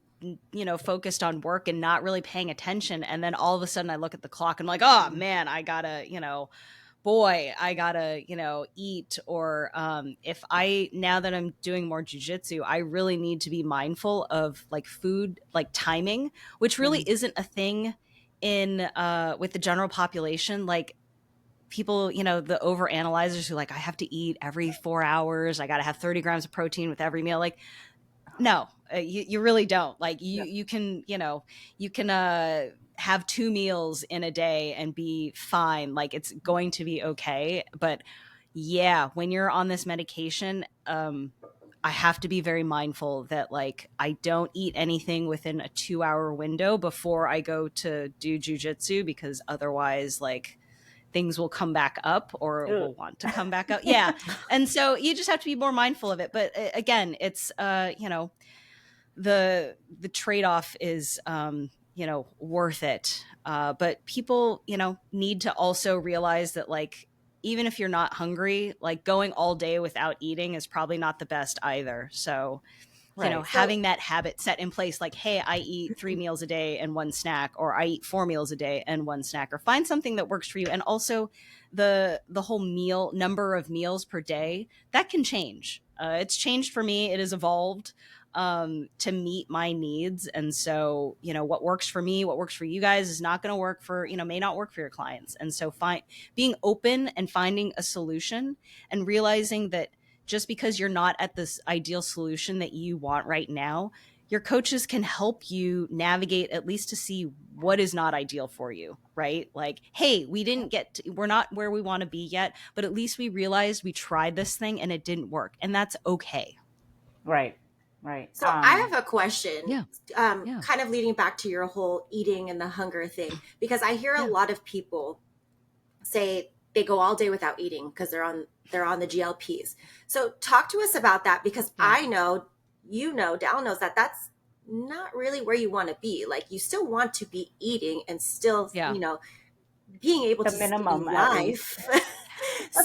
focused on work and not really paying attention, and then all of a sudden I look at the clock and I'm like, oh man, I gotta, boy, I gotta, eat. Or if I, now that I'm doing more jujitsu, I really need to be mindful of, like, food, like timing, which really Mhm. isn't a thing in with the general population. Like, people, the over analyzers who, like, I have to eat every 4 hours, I gotta have 30 grams of protein with every meal. Like, no, you really don't. Like, Yeah. you can, you can have 2 meals in a day and be fine. Like, it's going to be okay. But yeah, when you're on this medication, I have to be very mindful that, like, I don't eat anything within a 2 hour window before I go to do jujitsu, because otherwise, like, things will come back up, or Ugh. will want to come back up. Yeah. And so you just have to be more mindful of it. But again, it's, the trade-off is, worth it. But people, need to also realize that, like, even if you're not hungry, like, going all day without eating is probably not the best either. So, Right. So, having that habit set in place, like, hey, I eat 3 meals a day and one snack, or I eat 4 meals a day and one snack, or find something that works for you. And also the whole meal number of meals per day, that can change. It's changed for me. It has evolved to meet my needs. And so, what works for me, what works for you guys is not going to work for, may not work for your clients. And so being open and finding a solution, and realizing that just because you're not at this ideal solution that you want right now, your coaches can help you navigate, at least to see what is not ideal for you, right? Like, hey, we're not where we want to be yet, but at least we realized we tried this thing and it didn't work. And that's okay. right, right. So I have a question, Yeah. Yeah. kind of leading back to your whole eating and the hunger thing, because I hear a Yeah. lot of people say they go all day without eating because they're on the GLPs. So talk to us about that, because Yeah. I know, Dal knows that that's not really where you want to be. Like, you still want to be eating and still, Yeah. being able The to see minimum, at least. life.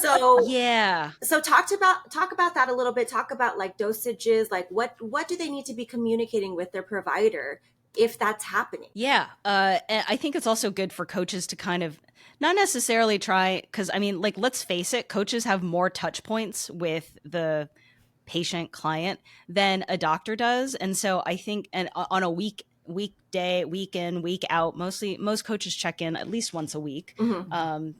so Yeah. so talk about that a little bit. Talk about, like, dosages, like, what do they need to be communicating with their provider if that's happening? Yeah. And I think it's also good for coaches to kind of not necessarily try, because, I mean, like, let's face it, coaches have more touch points with the patient client than a doctor does. And so I think, and on a weekday, week in, week out, most coaches check in at least once a week. Mhm.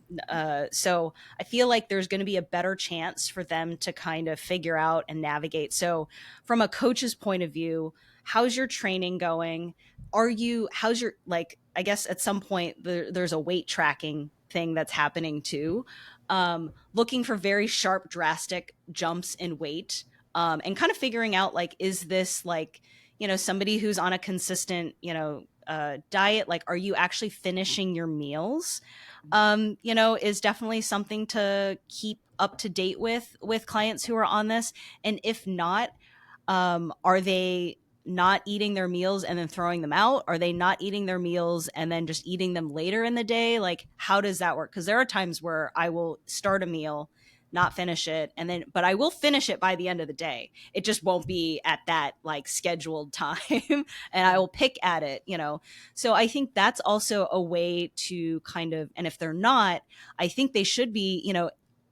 So I feel like there's going to be a better chance for them to kind of figure out and navigate. So from a coach's point of view, how's your training going? How's your, like, I guess at some point there's a weight tracking thing that's happening too. Looking for very sharp, drastic jumps in weight, and kind of figuring out, like, is this, like, somebody who's on a consistent, diet, like, are you actually finishing your meals? Is definitely something to keep up to date with clients who are on this. And if not, are they not eating their meals and then throwing them out? Are they not eating their meals and then just eating them later in the day? Like, how does that work? Because there are times where I will start a meal, not finish it, but I will finish it by the end of the day. It just won't be at that, like, scheduled time, and I will pick at it. So I think that's also a way to kind of, and if they're not, I think they should be,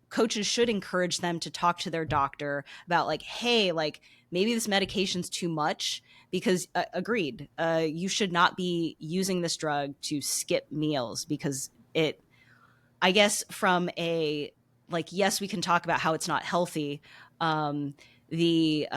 coaches should encourage them to talk to their doctor about, like, hey, like, maybe this medication's too much, because agreed, you should not be using this drug to skip meals, because it, I guess from a, like, yes, we can talk about how it's not healthy. The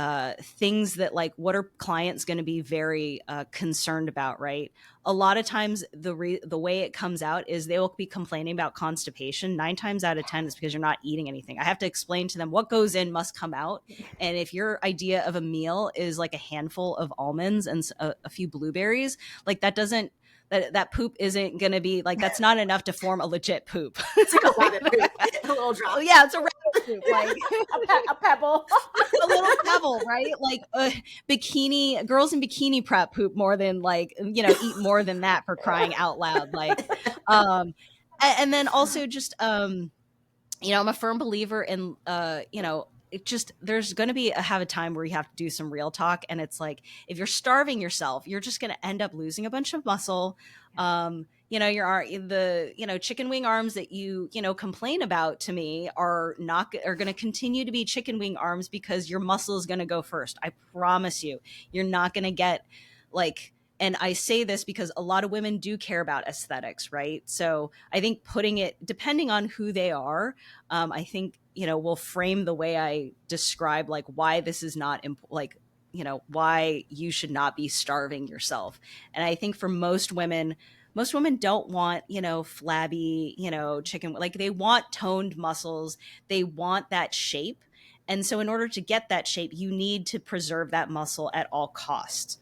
things that, like, what are clients going to be very concerned about, right? A lot of times the way it comes out is they will be complaining about constipation. 9 times out of 10 is because you're not eating anything. I have to explain to them what goes in must come out. And if your idea of a meal is like a handful of almonds and a few blueberries, like, that doesn't, that poop isn't going to be like, that's not enough to form a legit poop. It's like a rabbit poop, a little drop. Oh yeah, it's a rabbit poop, like a pebble. a little pebble, right? Like bikini girls in bikini prep poop more than, like, eat more than that, for crying out loud. Like, and then also just, I'm a firm believer in, it just, there's going to have a time where you have to do some real talk. And it's like, if you're starving yourself, you're just going to end up losing a bunch of muscle. The chicken wing arms that you complain about to me are going to continue to be chicken wing arms, because your muscle is going to go first. I promise you, you're not going to get, like, and I say this because a lot of women do care about aesthetics, right? So I think putting it, depending on who they are, I think, will frame the way I describe, like, why this is not, why you should not be starving yourself. And I think for most women don't want, flabby, chicken, like, they want toned muscles. They want that shape. And so in order to get that shape, you need to preserve that muscle at all costs.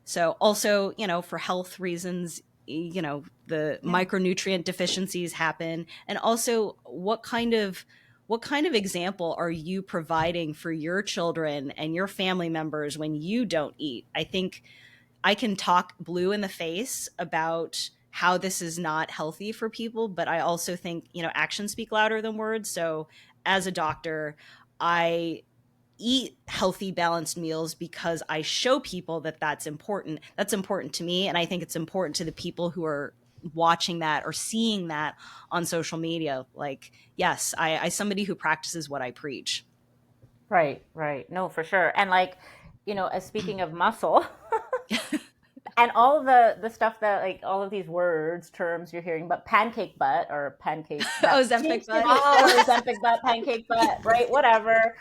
So also, for health reasons, the micronutrient deficiencies happen. And also, what kind of example are you providing for your children and your family members when you don't eat? I think I can talk blue in the face about how this is not healthy for people, but I also think, actions speak louder than words. So as a doctor, I eat healthy, balanced meals because I show people that that's important. That's important to me. And I think it's important to the people who are watching that or seeing that on social media. Like, yes, I somebody who practices what I preach. Right. No, for sure. And, like, as speaking of muscle, and all the stuff that, like, all of these words, terms you're hearing, but pancake butt or pancake butt. Ozempic butt. Ozempic butt, pancake butt, right? Whatever.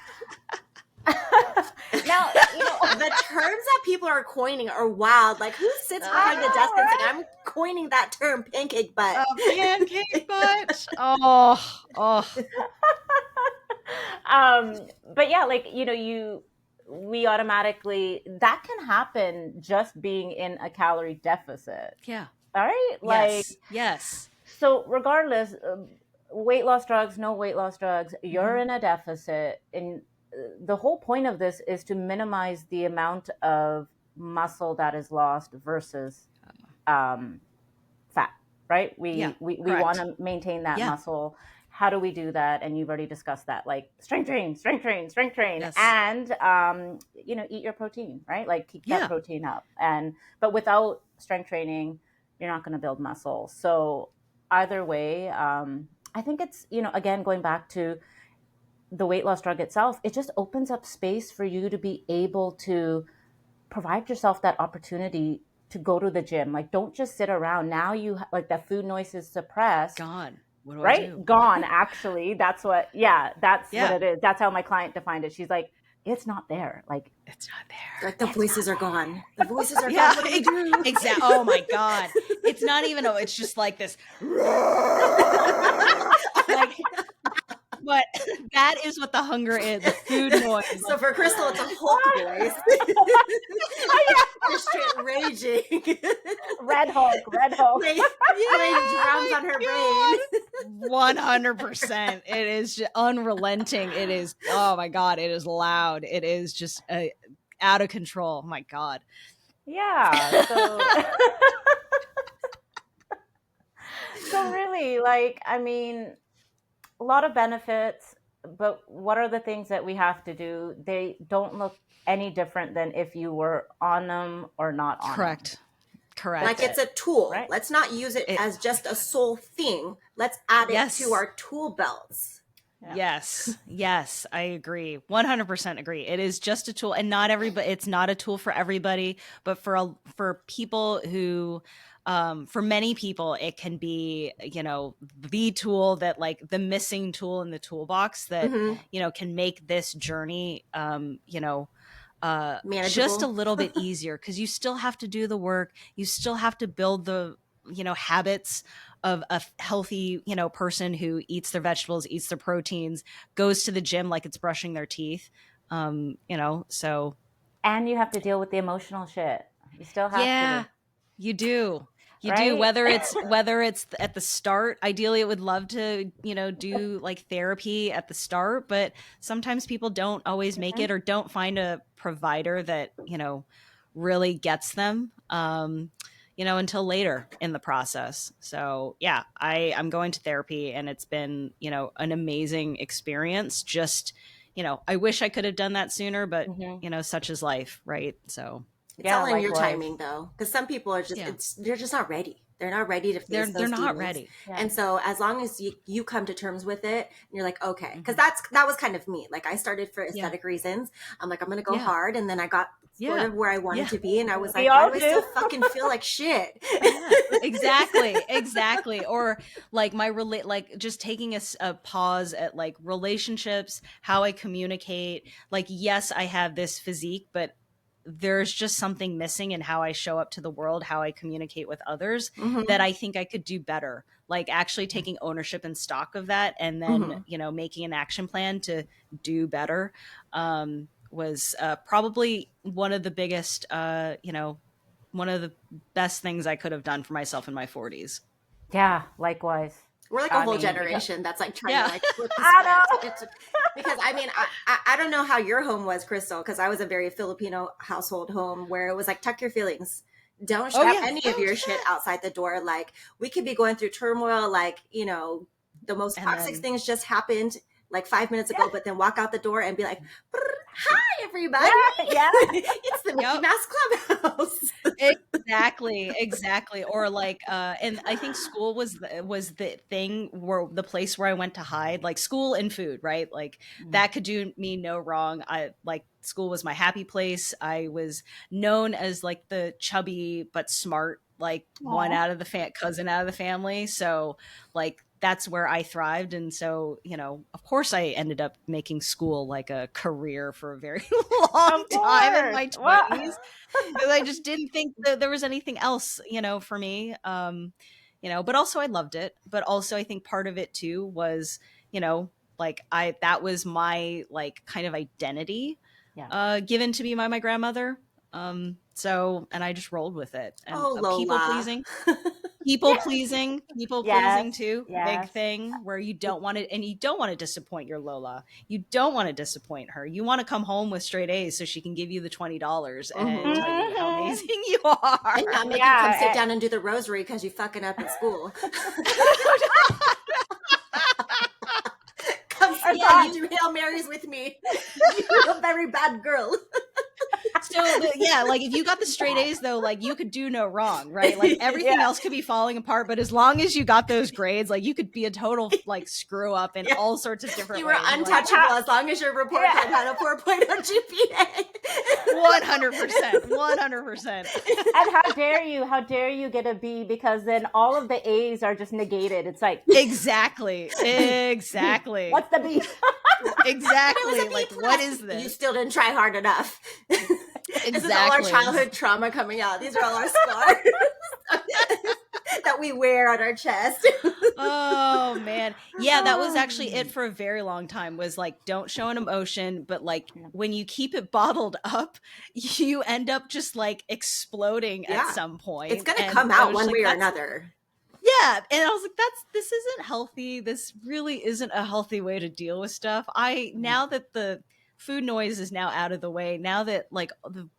Now, the terms that people are coining are wild. Like, who sits behind the desk and like, I'm coining that term, pancake butt? Pancake butt. Oh. But yeah, like, we automatically, that can happen just being in a calorie deficit. Yeah. All right. Like, yes. So regardless, weight loss drugs, no weight loss drugs, you're in a deficit, and the whole point of this is to minimize the amount of muscle that is lost versus fat, right? We want to maintain that muscle. How do we do that? And you've already discussed that, like strength train, yes. And eat your protein, right? Like, keep that protein up. But without strength training, you're not going to build muscle. So either way, I think it's, again, going back to the weight loss drug itself, it just opens up space for you to be able to provide yourself that opportunity to go to the gym. Like, don't just sit around. Now like, that food noise is suppressed. Gone. What do right? I do? Gone, actually. That's what it is. That's how my client defined it. She's like, it's not there. Like, it's not there. Like, the voices are gone. The voices are gone. What do you do? Exactly. Oh my God. It's not even, it's just like this. Like, but that is what the hunger is, the food noise. So for Christle, it's a Hulk voice. Just straight raging. Red Hulk. Playing drums on her brain. 100%. It is just unrelenting. It is, oh my God, it is loud. It is just out of control. Oh my God. Yeah. So really, like, I mean, a lot of benefits, but what are the things that we have to do? They don't look any different than if you were on them or not on Correct. them. Correct. Like, it's a tool. Right. Let's not use it as just a sole thing. Let's add it to our tool belts. Yes, I agree. 100% agree. It is just a tool, and not everybody, it's not a tool for everybody, but for people who for many people it can be, the tool that, like, the missing tool in the toolbox that, Mm-hmm. can make this journey just a Manageable. little bit easier, because you still have to do the work. You still have to build the, habits of a healthy, person who eats their vegetables, eats their proteins, goes to the gym like it's brushing their teeth. So And you have to deal with the emotional shit. You still have yeah, to, you do. You do. right? Whether it's at the start. Ideally, it would love to, do like therapy at the start, but sometimes people don't always make Mhm. it, or don't find a provider that, really gets them. Until later in the process. So yeah, I'm going to therapy, and it's been, an amazing experience. Just, I wish I could have done that sooner, but Mhm. Such is life, right? So It's Yeah, all in your likewise. timing though, because some people are just yeah, they're just not ready. They're not ready to they're face they're those not demons. ready. Yeah. And so as long as you come to terms with it and you're like, okay, because Mhm. that was kind of me. Like I started for Yeah, aesthetic reasons. I'm like, I'm gonna go yeah, hard, and then I got sort yeah, of where I wanted yeah, to be, and I was We like, why all do I do. still fucking feel like shit? yeah. Exactly. Or like like just taking a pause at, like, relationships, how I communicate. Like, yes, I have this physique, but there's just something missing in how I show up to the world, how I communicate with others, that Hmm. I think I could do better. Like, actually taking ownership and stock of that, and then, Hmm. making an action plan to do better, was probably one of the biggest, one of the best things I could have done for myself in my 40s. Yeah, likewise. We're like a I whole mean, because generation that's like trying to Yeah. like flip the I script. know. It's because I mean I don't know how your home was, Crystal, because I was a very Filipino household home where it was like tuck your feelings. Don't Oh have yeah. any of Oh your shit yeah. outside the door. Like we could be going through turmoil, like the most And toxic then things just happened like 5 minutes Yeah. ago, but then walk out the door and be like, "Hi, Yeah, everybody! yeah. It's the Mickey yep. Mouse Clubhouse." Exactly. Or like and I think school was the thing, where the place where I went to hide, like school and food, right? Like Mm. that could do me no wrong. I like school was my happy place. I was known as like the chubby but smart, like one Aw. out of the cousin out of the family. So like that's where I thrived. And so, of course I ended up making school like a career for a very long Of time in course. my Well, 20s, because I just didn't think that there was anything else, for me. But also I loved it. But also I think part of it too was, like that was my like kind of identity, yeah. given to me by my grandmother. And I just rolled with it. And Oh, Lola. people Yes. pleasing too, big Yes. thing, where you don't want to, and you don't want to disappoint your Lola. You don't want to disappoint her. You want to come home with straight A's so she can give you the $20 and Hmm. tell you how Mhm. amazing you And are. not make you come sit Yeah. down and do the rosary because you fucking up in school. Come Or sit Yeah, down and thought. do Hail Marys with me. You're a very bad girl. yeah, like if you got the straight A's though, like you could do no wrong, right? Like everything Yeah. else could be falling apart, but as long as you got those grades, like you could be a total like screw up in Yeah. all sorts of different You were ways. I'm like, And how, untouchable as long as your report yeah. card had a 4.0 GPA. 100%, 100%. And how dare you get a B, because then all of the A's are just negated. It's like, Exactly. B. Exactly. What's the B? But it was Exactly. a B Like, what plus. is You this? still didn't try hard enough. This is all our Exactly. childhood trauma coming out. These are all our scars that we wear on our chest. Oh man. Yeah, that was actually it for a very long time, was like, don't show an emotion, but like when you keep it bottled up, you end up just like exploding at Yeah. some point. It's going to And come I out was just one like, way or that's, another. yeah. And I was like, this isn't healthy. This really isn't a healthy way to deal with stuff. Now that the food noise is now out of the way, now that like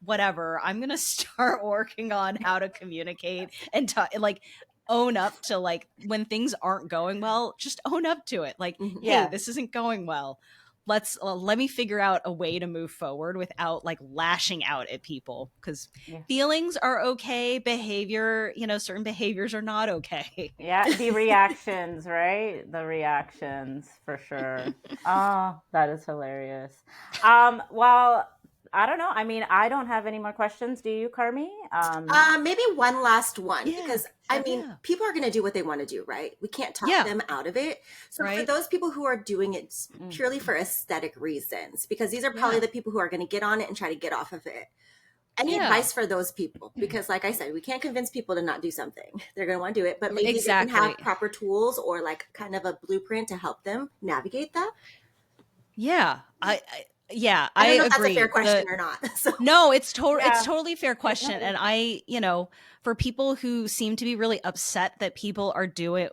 whatever, I'm going to start working on how to communicate and like own up to, like, when things aren't going well, just own up to it. Like, Mhm. hey, Yeah. this isn't going well. let me figure out a way to move forward without like lashing out at people, because Yeah. feelings are okay, behavior, certain behaviors are not okay. Yeah, the reactions, right? The reactions for sure. Oh, that is hilarious. Well, I don't know. I mean, I don't have any more questions. Do you, Carmi? Maybe one last one, Yeah, because I Sure. mean, yeah, people are going to do what they want to do, right? We can't talk yeah, them out of it. So for right, those people who are doing it Mm. purely for aesthetic reasons, because these are probably yeah, the people who are going to get on it and try to get off of it. Any yeah, advice for those people? Because, like I said, we can't convince people to not do something. They're going to want to do it, but maybe they can exactly. have proper tools or like kind of a blueprint to help them navigate that. Yeah, yeah, I I don't know if that's a fair agree. question or not. So, No, it's Yeah. totally a fair question. And for people who seem to be really upset that people are doing,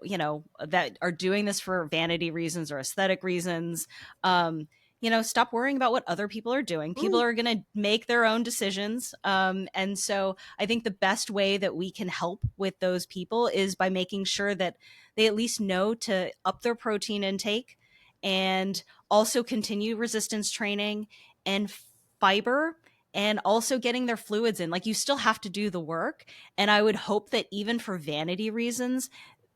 that are doing this for vanity reasons or aesthetic reasons, stop worrying about what other people are doing. People are going to make their own decisions. And so I think the best way that we can help with those people is by making sure that they at least know to up their protein intake and also continue resistance training and fiber, and also getting their fluids in. Like, you still have to do the work. And I would hope that even for vanity reasons,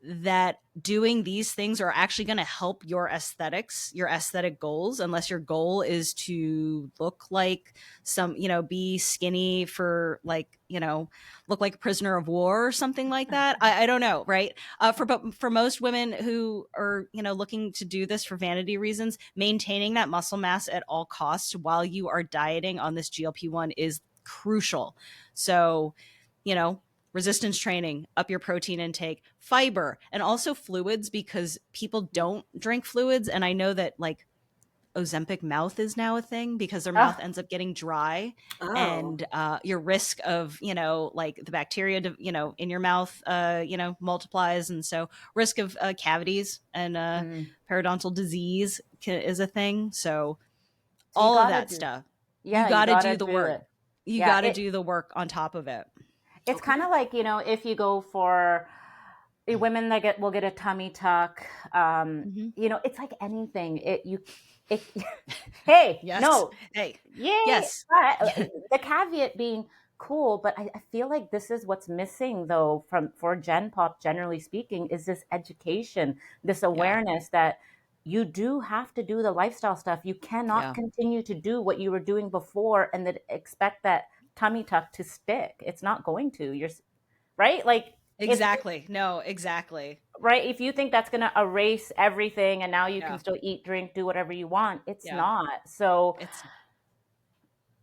that doing these things are actually going to help your aesthetics, your aesthetic goals, unless your goal is to look like be skinny for like, look like a prisoner of war or something like that. I don't know. Right. But for most women who are, looking to do this for vanity reasons, maintaining that muscle mass at all costs while you are dieting on this GLP-1 is crucial. So, you know, resistance training, up your protein intake, fiber, and also fluids, because people don't drink fluids. And I know that like Ozempic mouth is now a thing because their mouth Oh, ends up getting dry, oh, and your risk of like the bacteria in your mouth multiplies, and so risk of cavities and mm. periodontal disease is a thing. So So you all of gotta that do. stuff, you Yeah, you got to gotta do the do work. it. You Yeah, got to do the work on top of it. it's okay. kind of like, if you go for women that will get a tummy tuck, Mm-hmm. it's like anything. It hey, Yes. no, Hey. yay. Yes. But the caveat being cool, but I feel like this is what's missing though for Gen Pop, generally speaking, is this education, this Yeah. awareness that you do have to do the lifestyle stuff. You cannot Yeah. continue to do what you were doing before and then expect that tummy tuck to stick. It's not going to. You're right. Like if Exactly. No, exactly. right, if you think that's going to erase everything and now you can Yeah. still eat, drink, do whatever you want, it's Yeah. not. So It's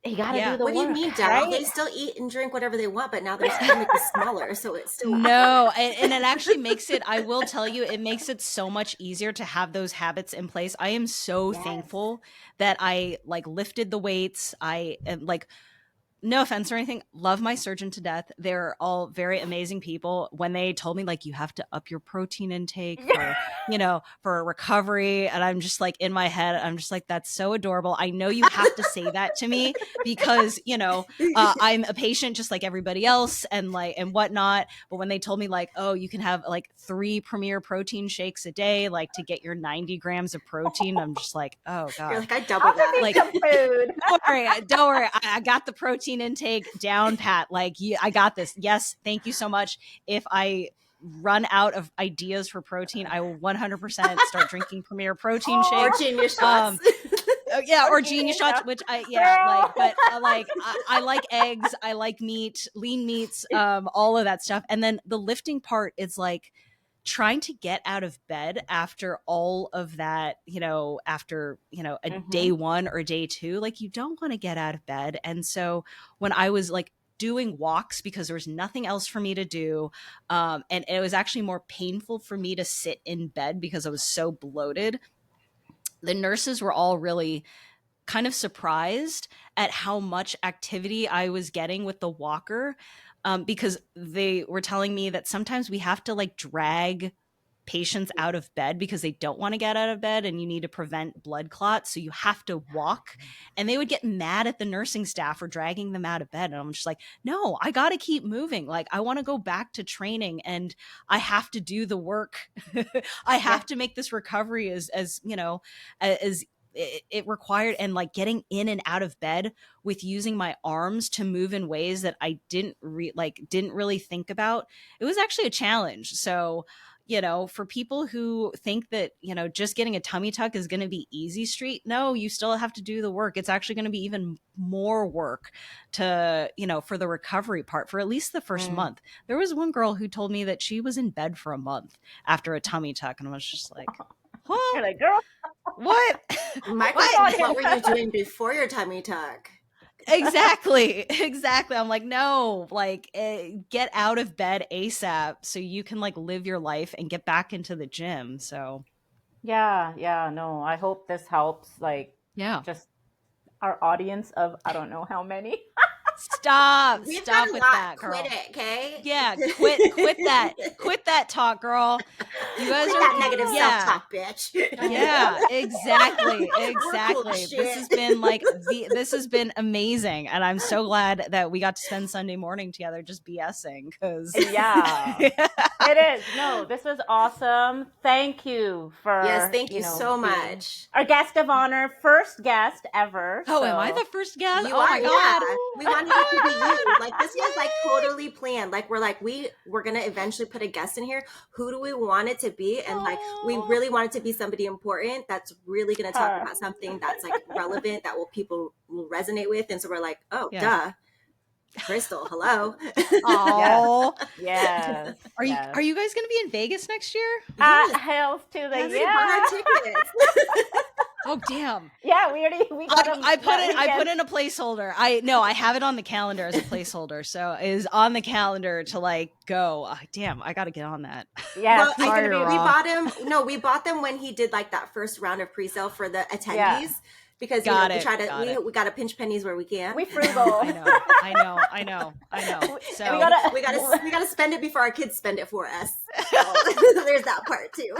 you got to do yeah. the What do you work, mean, Dal? right? They still eat and drink whatever they want, but now their stomach is smaller, so it's still awkward. No, and it actually makes it, I will tell you, it makes it so much easier to have those habits in place. I am so Yes. thankful that I like lifted the weights. I am like, no offense or anything, love my surgeon to death. They're all very amazing people. When they told me like you have to up your protein intake for recovery, and I'm just like in my head, I'm just like, that's so adorable. I know you have to say that to me because I'm a patient just like everybody else, and whatnot. But when they told me like, oh, you can have like 3 Premier protein shakes a day, like to get your 90 grams of protein, I'm just like, oh You're god. like, I double I'll just that. eat Like, some food. don't worry. I got the protein intake down pat. Like, I got this. Yes, thank you so much. If I run out of ideas for protein, I will 100% start drinking Premier protein Oh, Or shakes. genius shots. Um, yeah, or or genius genius. shots, which Girl. I like eggs, I like meat, lean meats, all of that stuff. And then the lifting part is like trying to get out of bed after all of that, after, a Hmm. day 1 or day 2, like you don't want to get out of bed. And so when I was like doing walks because there was nothing else for me to do, and it was actually more painful for me to sit in bed because I was so bloated, the nurses were all really kind of surprised at how much activity I was getting with the walker, because they were telling me that sometimes we have to like drag patients out of bed because they don't want to get out of bed and you need to prevent blood clots. So you have to walk. And they would get mad at the nursing staff for dragging them out of bed. And I'm just like, no, I got to keep moving. Like, I want to go back to training and I have to do the work. I Yeah. have to make this recovery as it required, and like getting in and out of bed with using my arms to move in ways that I didn't really think about. It was actually a challenge. So, for people who think that, just getting a tummy tuck is going to be easy street, no, you still have to do the work. It's actually going to be even more work to, for the recovery part for at least the first month. There was one girl who told me that she was in bed for a month after a tummy tuck. And I was just like, huh? You're like, girl, What? My question is, what were you doing before your tummy tuck? Exactly. I'm like, no, like get out of bed ASAP so you can like live your life and get back into the gym. So yeah, no, I hope this helps, like, yeah, just our audience of I don't know how many. stop We've got a with lot. that, girl. Quit it, okay? Yeah, quit that talk, girl. You guys Quit are that negative self-talk, bitch. Yeah, exactly. Cool as This has shit. been this has been amazing, and I'm so glad that we got to spend Sunday morning together just BSing, because Yeah, it is. No, this was awesome. Thank you for Yes, thank you so being much. our guest of honor, first guest ever. Oh, so. am I the first guest? You Oh are, my god. yeah. We wanted it to be you. Like, this was like Yay! totally planned. Like, we're gonna eventually put a guest in here. Who do we want it to be? And like, we Aw. really want it to be somebody important that's really gonna talk Her. about something that's like relevant, that people will resonate with. And so we're like, oh, Yeah. duh, Christle, hello. Oh, Yes. are you yes. guys going to be in Vegas next year? Yes. Hells to the We bought our tickets. Oh, damn. Yeah, we got them. I put in a placeholder. I have it on the calendar as a placeholder. So it is on the calendar to like go. Damn, I got to get on that. Yeah, Well, we bought them when he did like that first round of pre-sale for the attendees. Yeah. Because Got we it, try to got it. we got to pinch pennies where we can. we frugal. I know. So we gotta spend it before our kids spend it for us. So, there's that part too.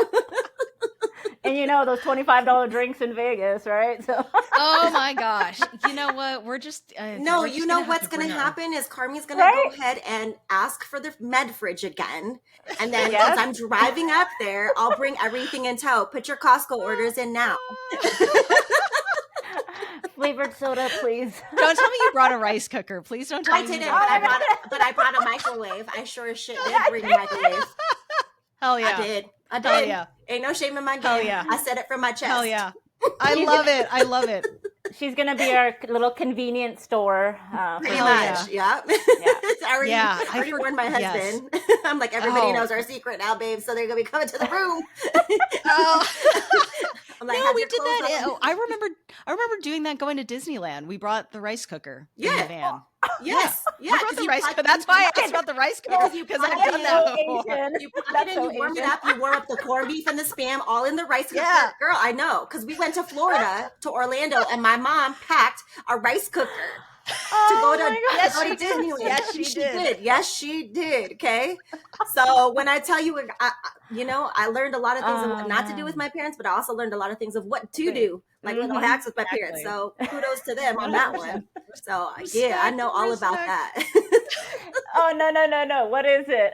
And those $25 drinks in Vegas, right? So. Oh my gosh. You know what? We're just No, you know what's gonna happen is Carmi's gonna Right? go ahead and ask for the med fridge again. And then Yes. as I'm driving up there, I'll bring everything in tow. Put your Costco orders in now. Flavored soda, please. Don't tell me you brought a rice cooker. Please don't tell me. I didn't, you but I brought a microwave. I sure as shit did bring a microwave. Hell yeah. I did. Hell yeah. Ain't no shame in my game. Hell yeah. I said it from my chest. Hell yeah. I love it. She's gonna be our little convenience store. Pretty Hell much, yeah. It's already, Yeah, I already warned my yes. husband. I'm like, everybody Oh. knows our secret now, babe. So they're gonna be coming to the room. Oh. I'm like, No, have we your did clothes that. on. I remember doing that going to Disneyland. We brought the rice cooker in Yeah. the van. Yes, We brought the rice cooker. cooker. That's why I asked about the rice cooker, because I've plug it done in. that So before. Asian. You plug That's it in, so you warm it Asian. up, you warm up the corned beef and the Spam all in the rice cooker. Yeah. Girl, I know. Because we went to Florida, to Orlando, and my mom packed a rice cooker to go to, Yes, go to she did. Disneyland. Yes, she did. Yes, she did. Okay. So when I tell you, I learned a lot of things of what not to do with my parents, but I also learned a lot of things of what to do, like little hacks with my parents. Exactly. So kudos to them on that one. So yeah, I know all about that. Oh no! What is it?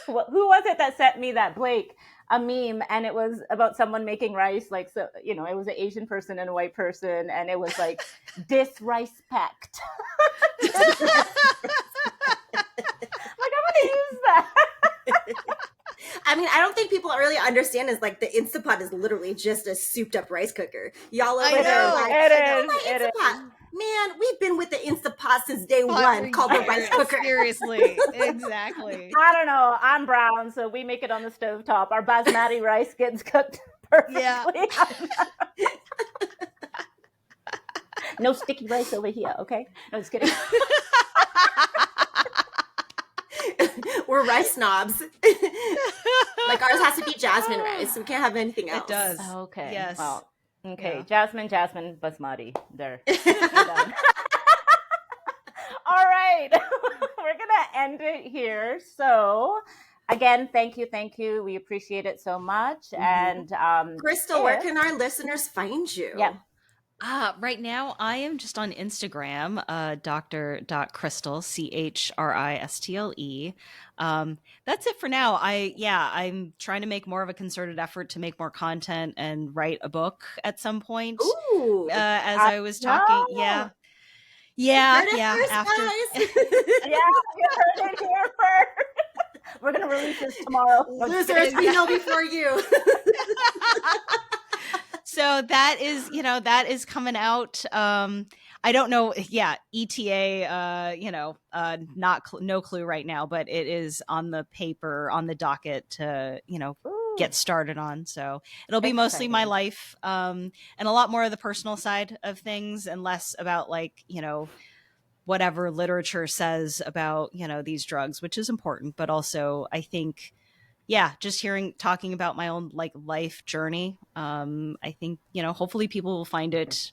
Who was it that sent me that, Blake? A meme, and it was about someone making rice. Like, so it was an Asian person and a white person, and it was like disrespect. Like, I'm gonna use that. I mean, I don't think people really understand is like the Instapot is literally just a souped up rice cooker. Y'all over I there know. like, It "Oh, is, my it is." Instapot. Man, we've been with the Instapot since day one, called the rice cooker. Seriously, exactly. I don't know. I'm brown, so we make it on the stovetop. Our basmati rice gets cooked perfectly. Yeah. No sticky rice over here, okay? No, just kidding. We're rice snobs. Like ours has to be jasmine rice. We can't have anything else. It does. Okay. Yes. Well, okay. Yeah. Jasmine, basmati. There. We're done. All right. We're going to end it here. So, again, thank you. We appreciate it so much. And Christle, where can our listeners find you? Yeah. Right now, I am just on Instagram, Dr.Christle, Christle. That's it for now. I'm trying to make more of a concerted effort to make more content and write a book at some point. Ooh, As I I was talking, know. you heard it yeah. first, After Yeah, you heard it here first. We're gonna release this tomorrow. guys. No, just Losers, kidding. we know before you. so that is coming out. I don't know. Yeah, ETA. Not no clue right now, but it is on the paper on the docket to Ooh, get started on. So it'll be mostly my exciting. life, and a lot more of the personal side of things, and less about whatever literature says about these drugs, which is important, but also I think just talking about my own like life journey. I think hopefully people will find it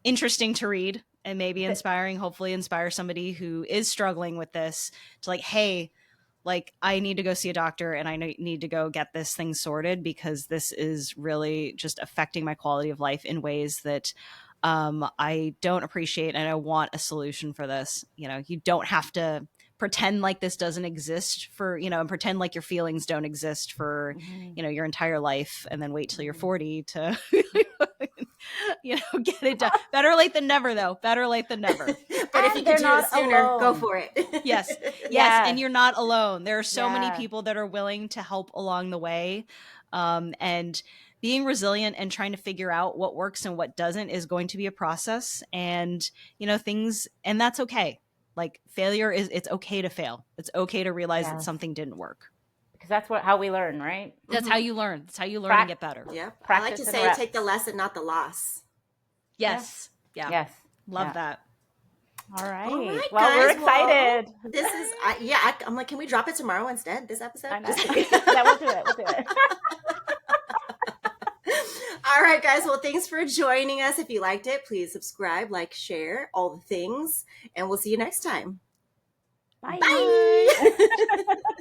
interesting to read and maybe inspiring. Hopefully, inspire somebody who is struggling with this to like, hey, like I need to go see a doctor and I need to go get this thing sorted because this is really just affecting my quality of life in ways that I don't appreciate, and I want a solution for this. You don't have to pretend like this doesn't exist and pretend like your feelings don't exist for, Mhm. your entire life and then wait till you're Mhm. 40 to, get it done. Better late than never, though. Better late than never. But if you And could they're do it not sooner, go alone. for it. Yes. Yes. And Yes. you're not alone. There are so many Yeah. people that are willing to help along the way. And being resilient and trying to figure out what works and what doesn't is going to be a process. And, and that's okay. Like failure it's okay to fail. It's okay to realize that Yes. something didn't work. Because that's how we learn, right? That's Mhm. how you learn. That's how you learn and Prac- get better. Yep. I like to practice and say reps. take the lesson, not the loss. Yeah. Yes. Yeah. Yes. Love Yeah. that. All All right. right, Well, we're guys. Well, excited. this is, I'm like, can we drop it tomorrow instead? This episode? I know. Just kidding. Yeah, we'll do it. We'll do it. All right, guys. Well, thanks for joining us. If you liked it, please subscribe, like, share, all the things, and we'll see you next time. Bye. Bye.